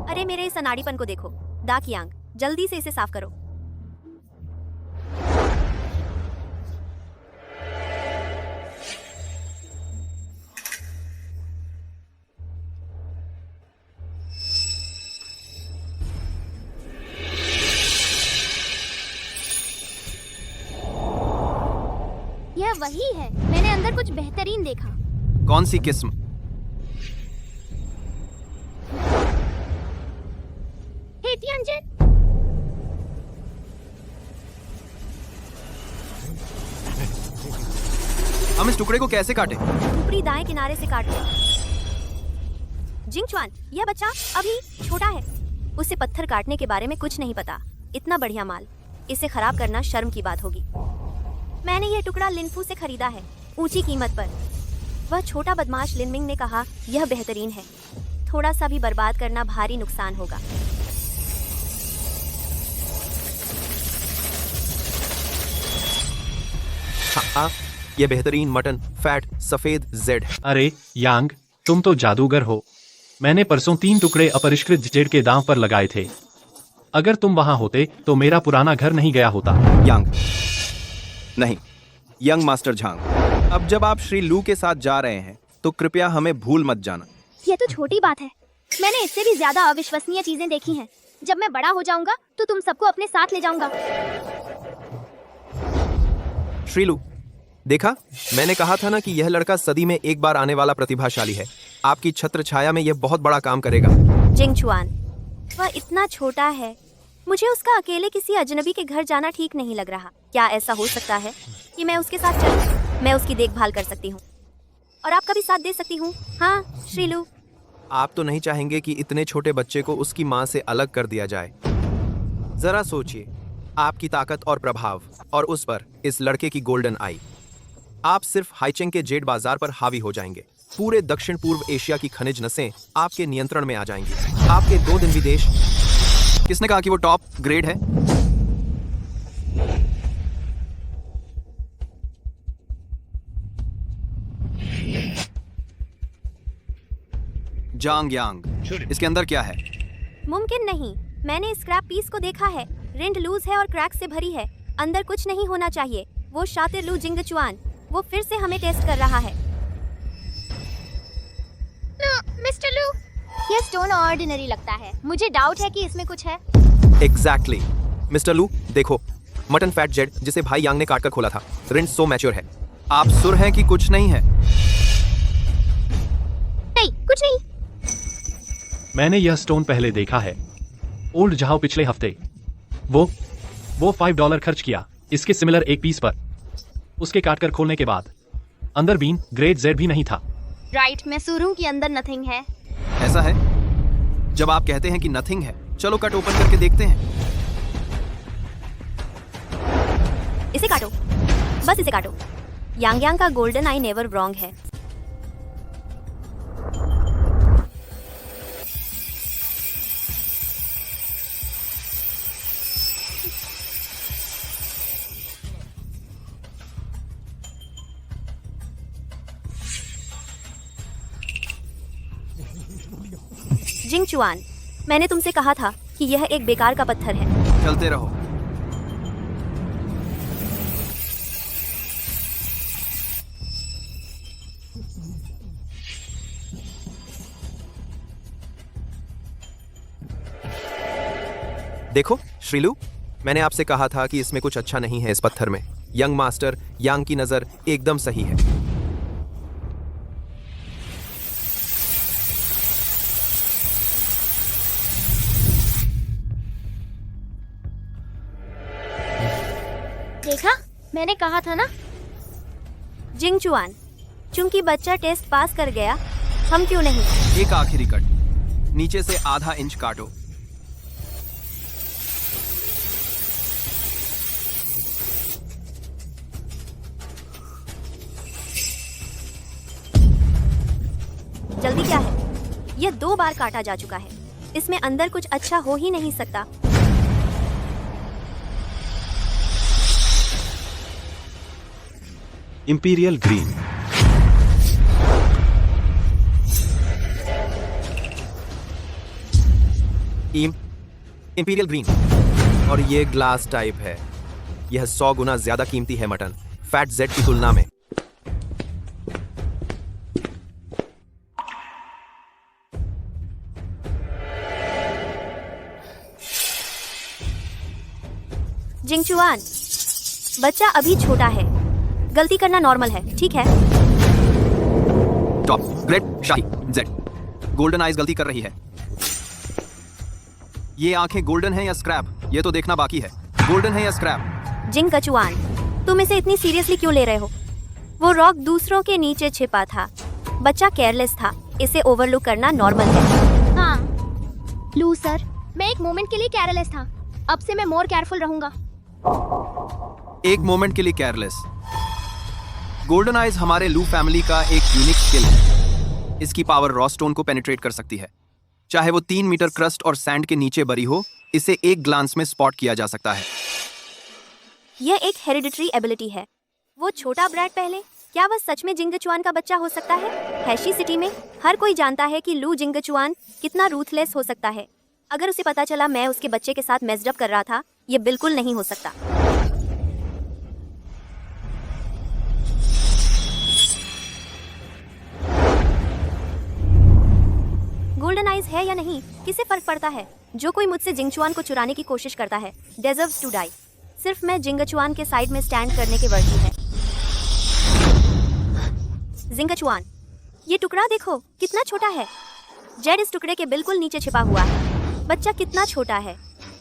अरे मेरे इस अनाड़ीपन को देखो। दाकियांग, जल्दी से इसे साफ करो।
यह वही है। मैंने अंदर कुछ बेहतरीन देखा।
कौन सी किस्म?
हेतियान जेड।
हम इस टुकड़े को कैसे काटें?
ऊपरी दाएं किनारे से काट लो। जिंगचुआन, यह बच्चा अभी छोटा है। उसे पत्थर काटने के बारे में कुछ नहीं पता। इतना बढ़िया माल, इसे खराब करना शर्म की बात होगी। मैंने यह टुकड़ा लिनफू से खरीदा है, ऊंची कीमत पर। वह छोटा बदमाश लिनमिंग ने कहा यह बेहतरीन है। थोड़ा सा भी बर्बाद करना भारी नुकसान होगा।
हाँ, ये बेहतरीन मटन फैट सफेद जेड है।
अरे यांग, तुम तो जादूगर हो। मैंने परसों 3 टुकड़े अपरिष्कृत जेड के दांव पर लगाए थे। अगर तुम वहां होते तो मेरा पुराना घर नहीं गया होता।
यांग नहीं, यंग मास्टर झांग। अब जब आप श्री लू के साथ जा रहे हैं तो कृपया हमें भूल मत जाना।
ये तो छोटी बात है। मैंने इससे भी ज्यादा अविश्वसनीय चीजें देखी हैं। जब मैं बड़ा हो जाऊंगा तो तुम सबको अपने साथ ले जाऊंगा।
श्री लू, देखा, मैंने कहा था ना कि यह लड़का सदी में एक बार आने वाला प्रतिभाशाली है। आपकी छत्र छाया में यह बहुत बड़ा काम करेगा।
जिंगचुआन, वह इतना छोटा है, मुझे उसका अकेले किसी अजनबी के घर जाना ठीक नहीं लग रहा। क्या ऐसा हो सकता है कि मैं उसके साथ चलूं? मैं उसकी देखभाल कर सकती हूँ और आपका भी साथ दे सकती हूँ। हाँ श्रीलू।
आप तो नहीं चाहेंगे कि इतने छोटे बच्चे को उसकी माँ से अलग कर दिया जाए। जरा सोचिए, आपकी ताकत और प्रभाव और उस पर इस लड़के की गोल्डन आई। आप सिर्फ हाइचेंग के जेड बाजार पर हावी हो जाएंगे। पूरे दक्षिण पूर्व एशिया की खनिज नसें आपके नियंत्रण में आ जाएंगी। आपके 2 दिन विदेश। किसने कहा कि वो टॉप ग्रेड है? जांग यांग, इसके अंदर क्या है?
मुमकिन नहीं, मैंने स्क्रैप पीस को देखा है। रिंड लूज है और क्रैक से भरी है। अंदर कुछ नहीं होना चाहिए। वो शातिर लू जिंगचुआन, वो फिर से हमें टेस्ट कर रहा है।
मिस्टर लू, यह स्टोन ऑर्डिनरी लगता है। मुझे डाउट है कि इसमें कुछ है।
एग्जैक्टली। मिस्टर लू, देखो, मटन फैट जेड जिसे भाई यांग ने काटकर खोला था। रिंड सो मैच्योर है। आप सुर हैं कि कुछ नहीं है?
नहीं, कुछ नहीं।
मैंने यह स्टोन पहले देखा है। ओल्ड जहां पिछले हफ्ते वो $5 खर्च किया इसके सिमिलर एक पीस पर। उसके काटकर खोलने के बाद अंदर बीन ग्रेड जेड भी नहीं था।
राइट, मैं सुरूं कि अंदर नथिंग है।
ऐसा है? जब आप कहते हैं कि नथिंग है, चलो कट ओपन करके देखते हैं।
इसे काटो, बस इसे काटो। यांग यांग का गोल्डन आई नेवर रॉन्ग है। जिंगचुआन, मैंने तुमसे कहा था कि यह एक बेकार का पत्थर है।
चलते रहो। देखो श्रीलू, मैंने आपसे कहा था कि इसमें कुछ अच्छा नहीं है। इस पत्थर में यंग मास्टर यांग की नजर एकदम सही है।
देखा, मैंने कहा था ना।
जिंगचुआन, चूंकि बच्चा टेस्ट पास कर गया, हम क्यों नहीं?
एक आखिरी कट, नीचे से आधा इंच काटो।
जल्दी क्या है? यह 2 बार काटा जा चुका है। इसमें अंदर कुछ अच्छा हो ही नहीं सकता।
Imperial green.
इंपीरियल ग्रीन, और ये ग्लास टाइप है। यह 100 गुना ज्यादा कीमती है मटन फैट जेड की तुलना में।
जिंगचुआन, बच्चा अभी छोटा है, गलती करना नॉर्मल है, ठीक है?
टॉप ग्रेड शाही जेड गोल्डन आइज गलती कर रही है। ये आंखें गोल्डन है या स्क्रैप, ये तो देखना बाकी है। गोल्डन है या स्क्रैप?
जिंगचुआन, तुम इसे इतनी सीरियसली क्यों ले रहे हो? वो रॉक दूसरों के नीचे छिपा था। बच्चा केयरलेस था। इसे ओवरलुक करना नॉर्मल है।
हाँ लू सर, मैं एक मोमेंट के लिए केयरलेस था। अब से मैं मोर केयरफुल रहूंगा।
एक मोमेंट के लिए केयरलेस। गोल्डन आइज हमारे लू फैमिली का एक यूनिक स्किल है। इसकी पावर रॉ स्टोन को पेनिट्रेट कर सकती है। चाहे वो 3 मीटर क्रस्ट और सैंड के नीचे बरी हो, इसे एक ग्लांस में स्पॉट किया जा सकता है।
यह एक हेरिडिटरी एबिलिटी है। वो छोटा ब्रैड पहले, क्या वह सच में जिंगचुआन का बच्चा हो सकता है? हैशी सिटी में हर कोई जानता है कि लू जिंगचुआन कितना रूथलेस हो सकता है। अगर उसे पता चला मैं उसके बच्चे के साथ मेस्ड अप कर रहा था, यह बिल्कुल नहीं हो सकता। गोल्डन आइज है या नहीं, किसे फर्क पड़ता है? जो कोई मुझसे जिंगचुआन को चुराने की कोशिश करता है डिजर्व्स टू डाई। सिर्फ मैं जिंगचुआन के साइड में स्टैंड करने के वर्दी है। जिंगचुआन, ये टुकड़ा देखो कितना छोटा है। जेड इस टुकड़े के बिल्कुल नीचे छिपा हुआ है। बच्चा कितना छोटा है,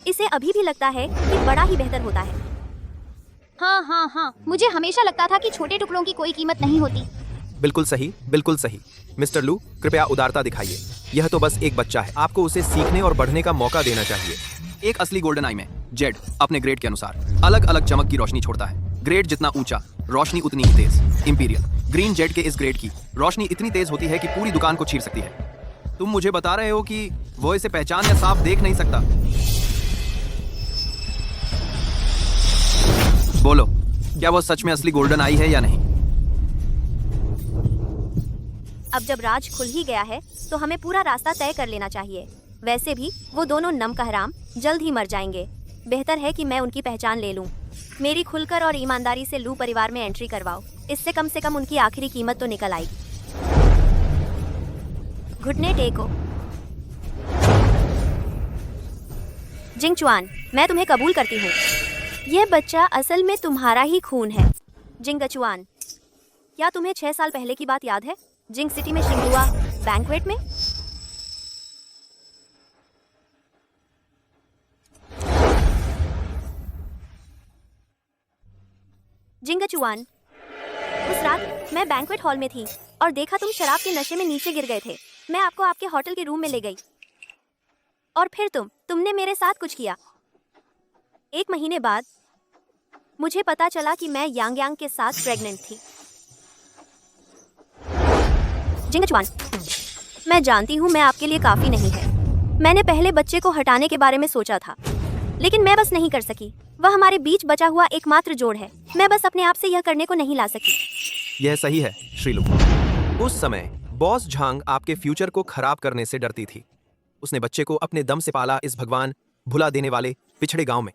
इसे अभी भी लगता है कि बड़ा ही बेहतर होता है।
हाँ, मुझे हमेशा लगता था कि छोटे टुकड़ों की कोई कीमत नहीं होती।
बिल्कुल सही, बिल्कुल सही। मिस्टर लू, कृपया उदारता दिखाइए। यह तो बस एक बच्चा है, आपको उसे सीखने और बढ़ने का मौका देना चाहिए। एक असली गोल्डन आई में जेड अपने ग्रेड के अनुसार अलग अलग चमक की रोशनी छोड़ता है। ग्रेड जितना ऊंचा, रोशनी उतनी ही तेज। इंपीरियल ग्रीन जेड के इस ग्रेड की रोशनी इतनी तेज होती है कि पूरी दुकान को चीर सकती है। तुम मुझे बता रहे हो कि वो इसे पहचान या साफ देख नहीं सकता? बोलो, क्या वो सच में असली गोल्डन आई है या नहीं?
अब जब राज खुल ही गया है तो हमें पूरा रास्ता तय कर लेना चाहिए। वैसे भी वो दोनों नमकहराम जल्द ही मर जाएंगे। बेहतर है कि मैं उनकी पहचान ले लूं। मेरी खुलकर और ईमानदारी से लू परिवार में एंट्री करवाओ। इससे कम से कम उनकी आखिरी कीमत तो निकल आएगी। घुटने टेको। जिंगचुआन, मैं तुम्हें कबूल करती हूँ। यह बच्चा असल में तुम्हारा ही खून है। जिंगचुआन, क्या तुम्हें 6 साल पहले की बात याद है? जिंग सिटी में शिंगुआ बैंक्वेट में। जिंगचुआन, उस रात मैं बैंक्वेट हॉल में थी और देखा तुम शराब के नशे में नीचे गिर गए थे। मैं आपको आपके होटल के रूम में ले गई और फिर तुमने मेरे साथ कुछ किया। 1 महीने बाद मुझे पता चला कि मैं यांग यांग के साथ प्रेग्नेंट थी। जिंगचुआन, मैं जानती हूँ मैं आपके लिए काफी नहीं है। मैंने पहले बच्चे को हटाने के बारे में सोचा था, लेकिन मैं बस नहीं कर सकी। वह हमारे बीच बचा हुआ एकमात्र जोड़ है। मैं बस अपने आप से यह करने को नहीं ला सकी।
यह सही है श्रीलू। उस समय बॉस झांग आपके फ्यूचर को खराब करने से डरती थी। उसने बच्चे को अपने दम से पाला इस भगवान भुला देने वाले पिछड़े गांव में।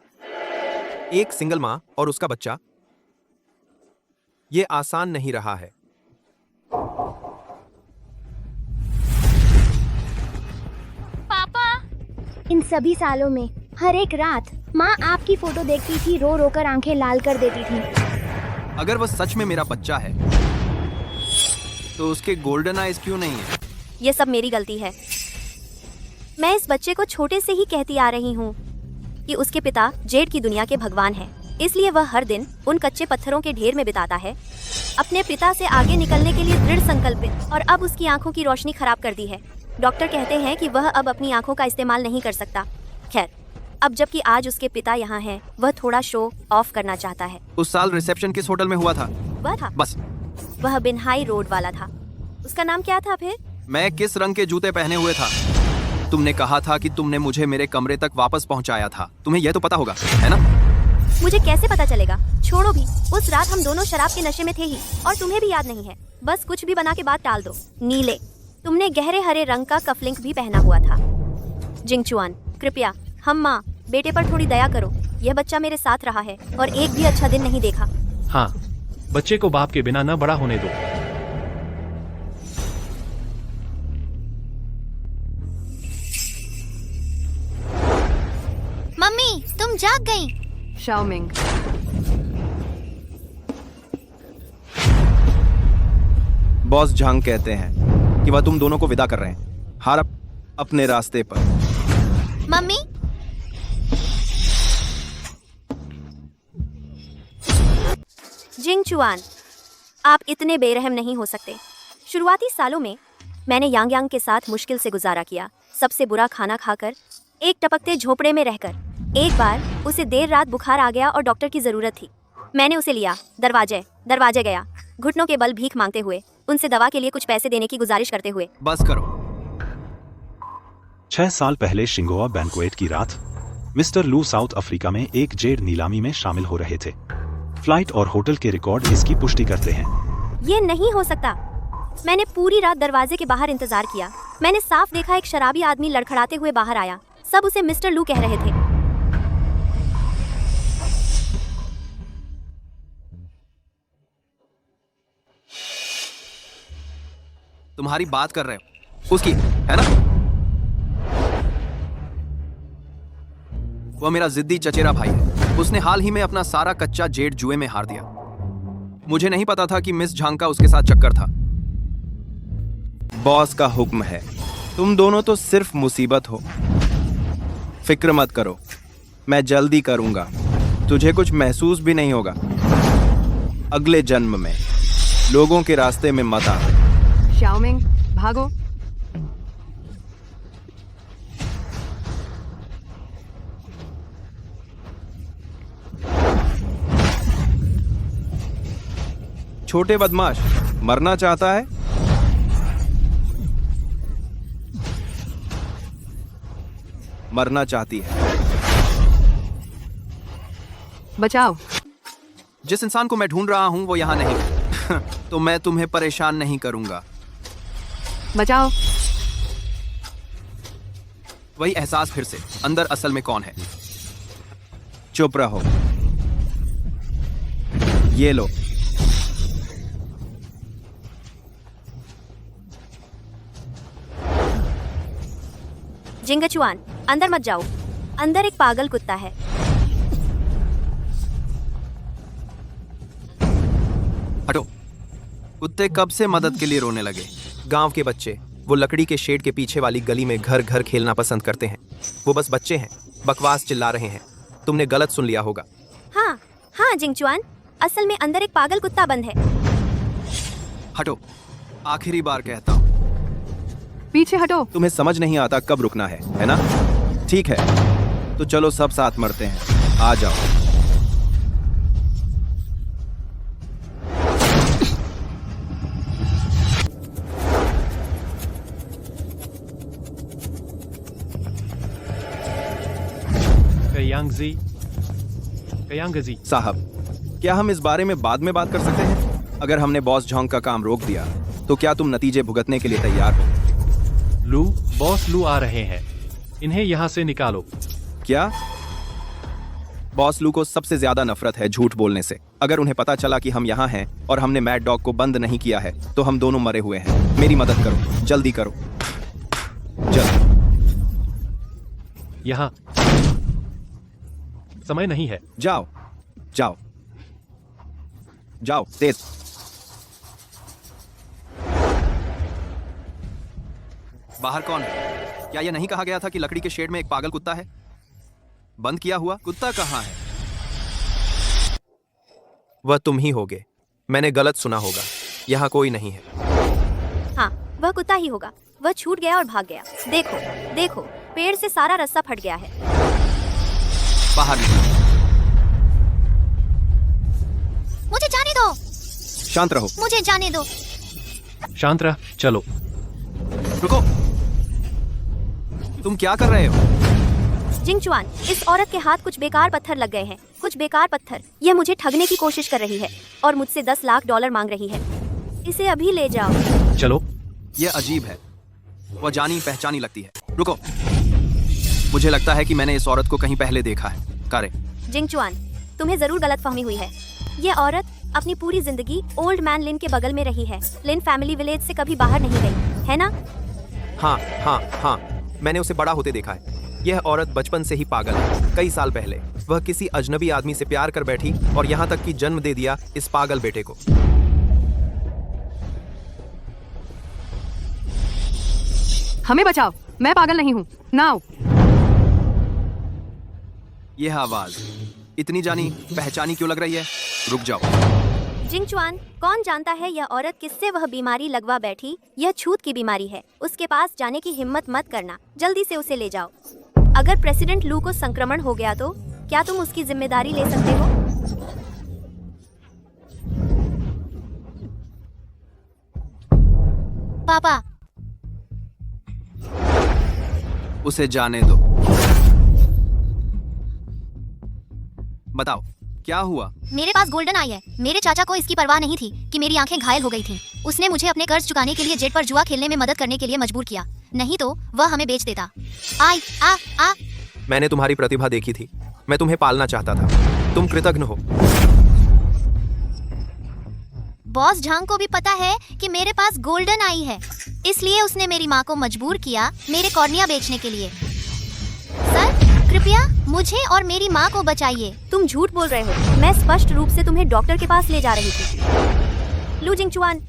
एक सिंगल माँ और उसका बच्चा, ये आसान नहीं रहा है।
पापा, इन सभी सालों में हर एक रात माँ आपकी फोटो देखती थी, रो रो कर आंखें लाल कर देती थी।
अगर वह सच में मेरा बच्चा है तो उसके गोल्डन आइज क्यों नहीं है?
यह सब मेरी गलती है। मैं इस बच्चे को छोटे से ही कहती आ रही हूँ कि उसके पिता जेड की दुनिया के भगवान हैं। इसलिए वह हर दिन उन कच्चे पत्थरों के ढेर में बिताता है, अपने पिता से आगे निकलने के लिए दृढ़ संकल्पित। और अब उसकी आंखों की रोशनी खराब कर दी है। डॉक्टर कहते हैं कि वह अब अपनी आंखों का इस्तेमाल नहीं कर सकता। खैर, अब जबकि आज उसके पिता यहाँ हैं, वह थोड़ा शो ऑफ करना चाहता है।
उस साल रिसेप्शन किस होटल में हुआ था?
वह था
बस,
वह बिनहाई रोड वाला था। उसका नाम क्या था फिर?
मैं किस रंग के जूते पहने हुए था? तुमने कहा था कि तुमने मुझे मेरे कमरे तक वापस पहुंचाया था। तुम्हें यह तो पता होगा, है ना?
मुझे कैसे पता चलेगा? छोड़ो भी, उस रात हम दोनों शराब के नशे में थे ही, और तुम्हें भी याद नहीं है। बस कुछ भी बना के बात टाल दो। नीले, तुमने गहरे हरे रंग का कफलिंक भी पहना हुआ था। जिंगचुआन, कृपया हम माँ बेटे पर थोड़ी दया करो। यह बच्चा मेरे साथ रहा है और एक भी अच्छा दिन नहीं देखा।
हाँ, बच्चे को बाप के बिना न बड़ा होने दो।
मम्मी, तुम जाग गई।
शाओमिंग,
बॉस झांग कहते हैं कि वह तुम दोनों को विदा कर रहे हैं, हर अपने रास्ते पर।
मम्मी,
जिंगचुआन, आप इतने बेरहम नहीं हो सकते। शुरुआती सालों में मैंने यांग यांग के साथ मुश्किल से गुजारा किया, सबसे बुरा खाना खाकर, एक टपकते झोपड़े में रहकर। एक बार उसे देर रात बुखार आ गया और डॉक्टर की जरूरत थी। मैंने उसे लिया, दरवाजे गया, घुटनों के बल भीख मांगते हुए, उनसे दवा के लिए कुछ पैसे देने की गुजारिश करते हुए।
बस करो।
6 साल पहले शिंगोआ बैंक्वेट की रात मिस्टर लू साउथ अफ्रीका में एक जेड नीलामी में शामिल हो रहे थे। फ्लाइट और होटल के रिकॉर्ड इसकी पुष्टि करते हैं।
ये नहीं हो सकता। मैंने पूरी रात दरवाजे के बाहर इंतजार किया। मैंने साफ देखा एक शराबी आदमी लड़खड़ाते हुए बाहर आया। सब उसे मिस्टर लू कह रहे थे।
तुम्हारी बात कर रहे हो उसकी, है ना? वह मेरा जिद्दी चचेरा भाई है। उसने हाल ही में अपना सारा कच्चा जेड जुए में हार दिया। मुझे नहीं पता था कि मिस झांग का उसके साथ चक्कर था। बॉस का हुक्म है। तुम दोनों तो सिर्फ मुसीबत हो। फिक्र मत करो, मैं जल्दी करूंगा। तुझे कुछ महसूस भी नहीं होगा। अगले जन्म में लोगों के रास्ते में मत आ।
शाओमिंग, भागो।
छोटे बदमाश, मरना चाहता है? मरना चाहती है।
बचाओ।
जिस इंसान को मैं ढूंढ रहा हूं वो यहां नहीं तो मैं तुम्हें परेशान नहीं करूंगा।
बचाओ।
वही एहसास फिर से। अंदर असल में कौन है? चुप रहो। ये लो।
जिंगचुआन, अंदर मत जाओ। अंदर एक पागल कुत्ता है।
हटो। कुत्ते कब से मदद के लिए रोने लगे? गांव के बच्चे, वो लकड़ी के शेड के पीछे वाली गली में घर घर खेलना पसंद करते हैं। वो बस बच्चे हैं, बकवास चिल्ला रहे हैं। तुमने गलत सुन लिया होगा।
हाँ हाँ जिंगचुआन, असल में अंदर एक पागल कुत्ता बंद है।
हटो, आखिरी बार कहता हूँ।
पीछे हटो।
तुम्हें समझ नहीं आता कब रुकना है ना? ठीक है, तो चलो सब साथ मरते हैं। आ जाओ।
कयांगजी
साहब, क्या हम इस बारे में बाद में बात कर सकते हैं? अगर हमने बॉस झोंग का काम रोक दिया तो क्या तुम नतीजे भुगतने के लिए तैयार हो?
लू, बॉस लू आ रहे हैं। इन्हें यहाँ से निकालो।
क्या? बॉस लू को सबसे ज्यादा नफरत है झूठ बोलने से। अगर उन्हें पता चला कि हम यहाँ हैं और हमने मैड डॉग को बंद नहीं किया है तो हम दोनों मरे हुए हैं। मेरी मदद करो, जल्दी करो, जल्दी।
यहाँ समय नहीं है।
जाओ जाओ जाओ, तेज। बाहर कौन है? क्या यह नहीं कहा गया था कि लकड़ी के शेड में एक पागल कुत्ता है? बंद किया हुआ कुत्ता कहाँ है? वह तुम ही होगे। मैंने गलत सुना होगा। यहाँ कोई नहीं है।
हाँ, वह कुत्ता ही होगा। वह छूट गया और भाग गया। देखो देखो, पेड़ से सारा रस्सा फट गया है।
बाहर निकलो।
मुझे जाने दो।
शांत रहो।
मुझे जाने दो।
शांत रह, चलो।
रुको, तुम क्या कर रहे हो?
जिंगचुआन, इस औरत के हाथ कुछ बेकार पत्थर लग गए हैं। कुछ बेकार पत्थर। यह मुझे ठगने की कोशिश कर रही है और मुझसे 10 लाख डॉलर मांग रही है। इसे अभी ले जाओ।
चलो।
यह अजीब है। वह जानी पहचानी लगती है। रुको, मुझे लगता है कि मैंने इस औरत को कहीं पहले देखा है। कारे।
जिंगचुआन, तुम्हें जरूर गलतफहमी हुई है। यह औरत अपनी पूरी जिंदगी ओल्ड मैन लिन के बगल में रही है। लिन फैमिली विलेज से कभी बाहर नहीं गई, है ना?
हाँ हाँ हाँ, मैंने उसे बड़ा होते देखा है। यह औरत बचपन से ही पागल है। कई साल पहले वह किसी अजनबी आदमी से प्यार कर बैठी और यहाँ तक कि जन्म दे दिया इस पागल बेटे को।
हमें बचाओ, मैं पागल नहीं हूँ। नाउ।
यह आवाज इतनी जानी पहचानी क्यों लग रही है? रुक जाओ।
जिंगचुआन, कौन जानता है यह औरत किससे वह बीमारी लगवा बैठी? यह छूत की बीमारी है। उसके पास जाने की हिम्मत मत करना। जल्दी से उसे ले जाओ। अगर प्रेसिडेंट लू को संक्रमण हो गया तो क्या तुम उसकी जिम्मेदारी ले सकते हो?
पापा,
उसे जाने दो। बताओ, क्या हुआ?
मेरे पास गोल्डन आई है। मेरे चाचा को इसकी परवाह नहीं थी कि मेरी आंखें घायल हो गई थीं। उसने मुझे अपने कर्ज चुकाने के लिए जेट पर जुआ खेलने में मदद करने के लिए मजबूर किया। नहीं तो वह हमें बेच देता। आई आ आ
मैंने तुम्हारी प्रतिभा देखी थी। मैं तुम्हें पालना चाहता था। तुम कृतज्ञ हो।
बॉस झांग को भी पता है कि मेरे पास गोल्डन आई है, इसलिए उसने मेरी माँ को मजबूर किया मेरे कॉर्निया बेचने के लिए। सर, कृपया मुझे और मेरी माँ को बचाइए।
तुम झूठ बोल रहे हो। मैं स्पष्ट रूप से तुम्हें डॉक्टर के पास ले जा रही थी। लू जिंगचुआन।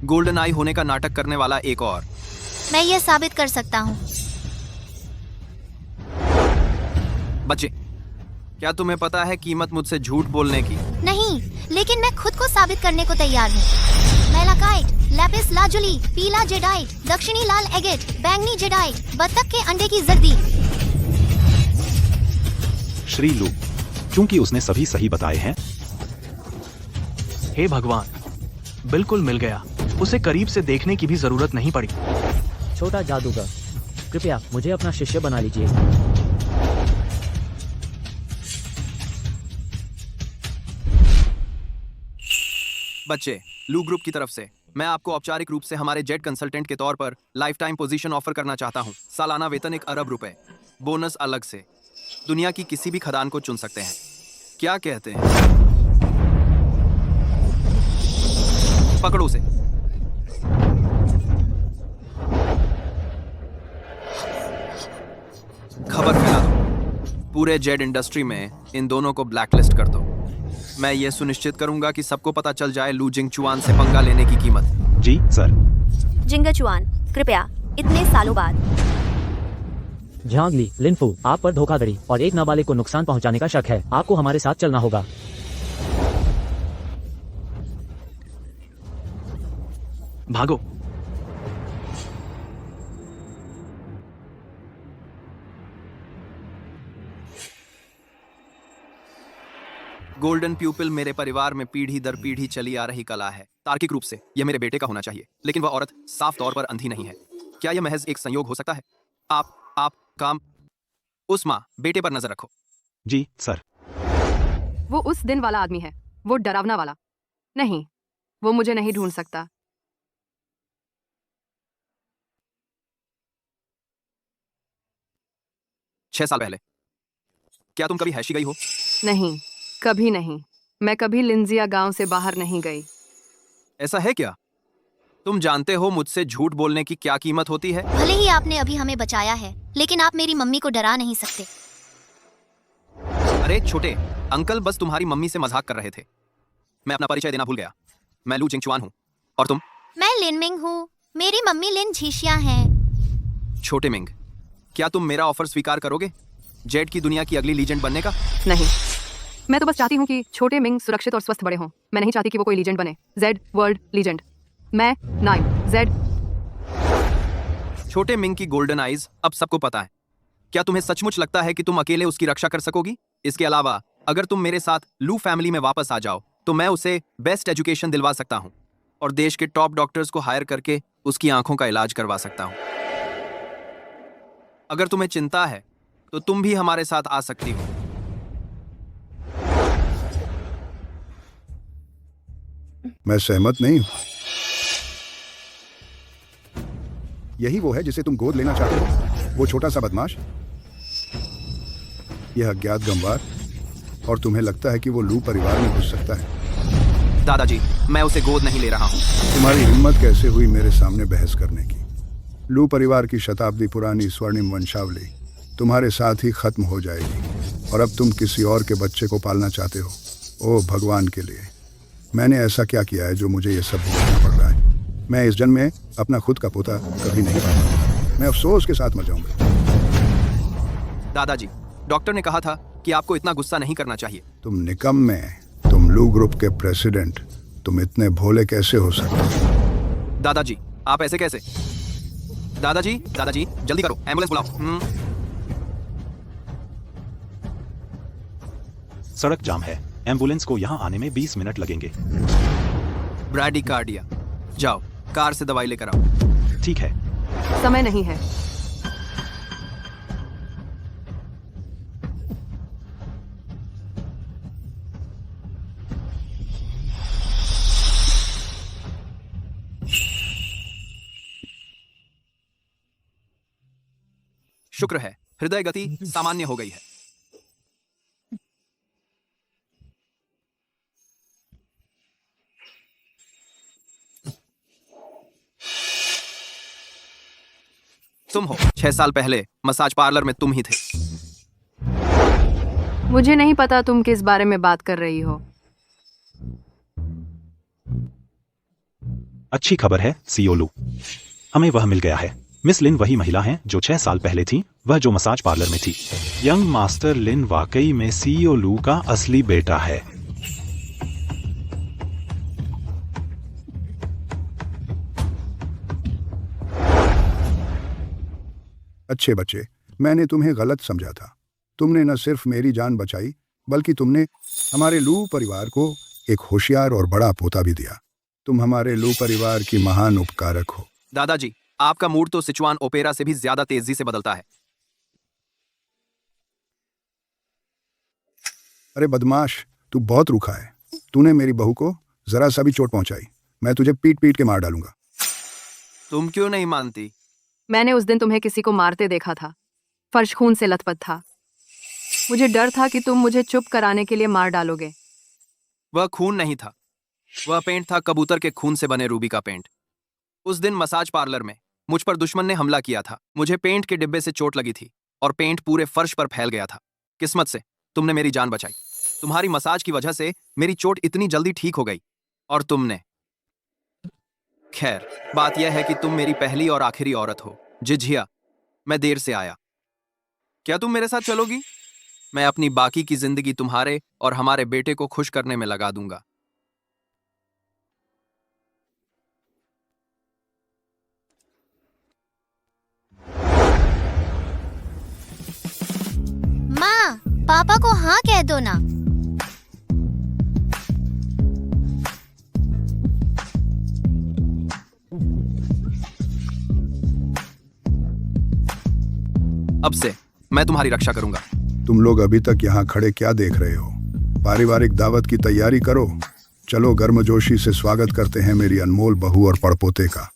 गोल्डन आई होने का नाटक करने वाला एक और।
मैं ये साबित कर सकता हूँ।
बच्चे, क्या तुम्हें पता है कीमत मुझसे झूठ बोलने की?
नहीं, लेकिन मैं खुद को साबित करने को तैयार हूँ। मैलाकाइट, लैपिस लाजुली, पीला जेडाइट, दक्षिणी लाल एगेट, बैंगनी जेडाइट, बत्तख के अंडे की जर्दी।
श्री लू, चूंकि उसने सभी सही बताए हैं,
हे भगवान, बिल्कुल मिल गया। उसे करीब से देखने की भी जरूरत नहीं पड़ी।
छोटा जादूगर, कृपया मुझे अपना शिष्य बना लीजिए।
बच्चे, लू ग्रुप की तरफ से मैं आपको औपचारिक रूप से हमारे जेट कंसल्टेंट के तौर पर लाइफ टाइम पोजीशन ऑफर करना चाहता हूं। सालाना वेतन 1 अरब रुपए, बोनस अलग से। दुनिया की किसी भी खदान को चुन सकते हैं। क्या कहते हैं? पकड़ो उसे। खबर फैला दो। पूरे जेड इंडस्ट्री में इन दोनों को ब्लैकलिस्ट कर दो। मैं ये सुनिश्चित करूंगा कि सबको पता चल जाए लू जिंगचुआन से पंगा लेने की कीमत।
जी सर।
जिंगचुआन, कृपया, इतने सालों बाद।
झांगली, लिनफू, आप पर धोखाधड़ी और एक नाबालिग को नुकसान पहुंचाने का शक है। आपको हमारे साथ चलना होगा।
भागो।
गोल्डन प्यूपिल मेरे परिवार में पीढ़ी दर पीढ़ी चली आ रही कला है। तार्किक रूप से यह मेरे बेटे का होना चाहिए, लेकिन वह औरत साफ तौर पर अंधी नहीं है। क्या यह महज एक संयोग हो सकता है? आप काम उस माँ बेटे पर नजर रखो।
जी सर।
वो उस दिन वाला आदमी है, वो डरावना वाला। नहीं, वो मुझे नहीं ढूंढ सकता।
छह साल पहले। क्या तुम कभी हैशी गई हो?
नहीं, कभी नहीं। मैं कभी लिंजिया गांव से बाहर नहीं गई।
ऐसा है क्या? तुम जानते हो मुझसे झूठ बोलने की क्या कीमत होती है?
भले ही आपने अभी हमें बचाया है, लेकिन आप मेरी मम्मी को डरा नहीं सकते।
अरे छोटे अंकल, बस तुम्हारी मम्मी से मजाक कर रहे थे। मैं अपना परिचय देना भूल गया। मैं लू जिंगचुआन हूँ। और तुम?
मैं लिन मिंग हूँ। मेरी मम्मी लिन झीशिया हैं।
छोटे मिंग, क्या तुम मेरा ऑफर स्वीकार करोगे जेड की दुनिया की अगली लीजेंड बनने का?
नहीं, मैं तो बस चाहती हूँ कि छोटे मिंग सुरक्षित और स्वस्थ बड़े हों। मैं नहीं चाहती कि वो कोई लीजेंड बने। Z world legend. मैं 9 जेड।
छोटे मिंग की गोल्डन आइज अब सबको पता है। क्या तुम्हें सचमुच लगता है कि तुम अकेले उसकी रक्षा कर सकोगी? इसके अलावा अगर तुम मेरे साथ लू फैमिली में वापस आ जाओ तो मैं उसे बेस्ट एजुकेशन दिलवा सकता हूँ और देश के टॉप डॉक्टर्स को हायर करके उसकी आंखों का इलाज करवा सकता हूँ। अगर तुम्हें चिंता है तो तुम भी हमारे साथ आ सकती हो।
मैं सहमत नहीं हूं। यही वो है जिसे तुम गोद लेना चाहते हो? वो छोटा सा बदमाश, यह अज्ञात गंवार, और तुम्हें लगता है कि वो लू परिवार में घुस सकता है?
दादाजी, मैं उसे गोद नहीं ले रहा हूँ।
तुम्हारी हिम्मत कैसे हुई मेरे सामने बहस करने की? लू परिवार की शताब्दी पुरानी स्वर्णिम वंशावली तुम्हारे साथ ही खत्म हो जाएगी और अब तुम किसी और के बच्चे को पालना चाहते हो। ओह भगवान के लिए, मैंने ऐसा क्या किया है जो मुझे ये सब भुगतना पड़ रहा है? मैं इस जन्म में अपना खुद का पोता कभी नहीं पाऊंगा। मैं अफसोस के साथ मर जाऊंगा।
दादाजी, डॉक्टर ने कहा था कि आपको इतना गुस्सा नहीं करना चाहिए।
तुम निकम्मे, तुम लू ग्रुप के प्रेसिडेंट, तुम इतने भोले कैसे हो सकते हो?
दादाजी, आप ऐसे कैसे? दादाजी, दादाजी, जल्दी करो, एम्बुलेंस बुलाओ।
सड़क जाम है। एम्बुलेंस को यहाँ आने में 20 मिनट लगेंगे।
ब्रैडिकार्डिया, जाओ कार से दवाई लेकर आओ।
ठीक है।
समय नहीं है।
शुक्र है हृदय गति सामान्य हो गई है। तुम हो 6 साल पहले मसाज पार्लर में तुम ही थे।
मुझे नहीं पता तुम किस बारे में बात कर रही हो।
अच्छी खबर है सियोलू, हमें वह मिल गया है। मिस लिन वही महिला हैं जो 6 साल पहले थी, वह जो मसाज पार्लर में थी। यंग मास्टर लिन वाकई में सीईओ लू का असली बेटा है।
अच्छे बच्चे, मैंने तुम्हें गलत समझा था। तुमने न सिर्फ मेरी जान बचाई, बल्कि तुमने हमारे लू परिवार को एक होशियार और बड़ा पोता भी दिया। तुम हमारे लू परिवार की महान उपकारक हो।
दादाजी, आपका मूड तो सिचुआन ओपेरा से भी ज्यादा तेजी से बदलता है।
अरे बदमाश, तू बहुत रूखा है। तूने मेरी बहू को जरा सा भी चोट पहुंचाई, मैं तुझे पीट पीट के मार डालूंगा।
तुम क्यों नहीं मानती?
मैंने उस दिन तुम्हें किसी को मारते देखा था। फर्श खून से लथपथ था। मुझे डर था कि तुम मुझे चुप कराने के लिए मार डालोगे।
वह खून नहीं था, वह पेंट था, कबूतर के खून से बने रूबी का पेंट। उस दिन मसाज पार्लर में मुझ पर दुश्मन ने हमला किया था। मुझे पेंट के डिब्बे से चोट लगी थी और पेंट पूरे फर्श पर फैल गया था। किस्मत से तुमने मेरी जान बचाई। तुम्हारी मसाज की वजह से मेरी चोट इतनी जल्दी ठीक हो गई। और तुमने, खैर, बात यह है कि तुम मेरी पहली और आखिरी औरत हो। जिझिया, मैं देर से आया। क्या तुम मेरे साथ चलोगी? मैं अपनी बाकी की जिंदगी तुम्हारे और हमारे बेटे को खुश करने में लगा दूंगा।
माँ, पापा को हाँ कह दो ना।
अब से मैं तुम्हारी रक्षा करूंगा।
तुम लोग अभी तक यहाँ खड़े क्या देख रहे हो? पारिवारिक दावत की तैयारी करो। चलो गर्मजोशी से स्वागत करते हैं मेरी अनमोल बहू और पड़पोते का।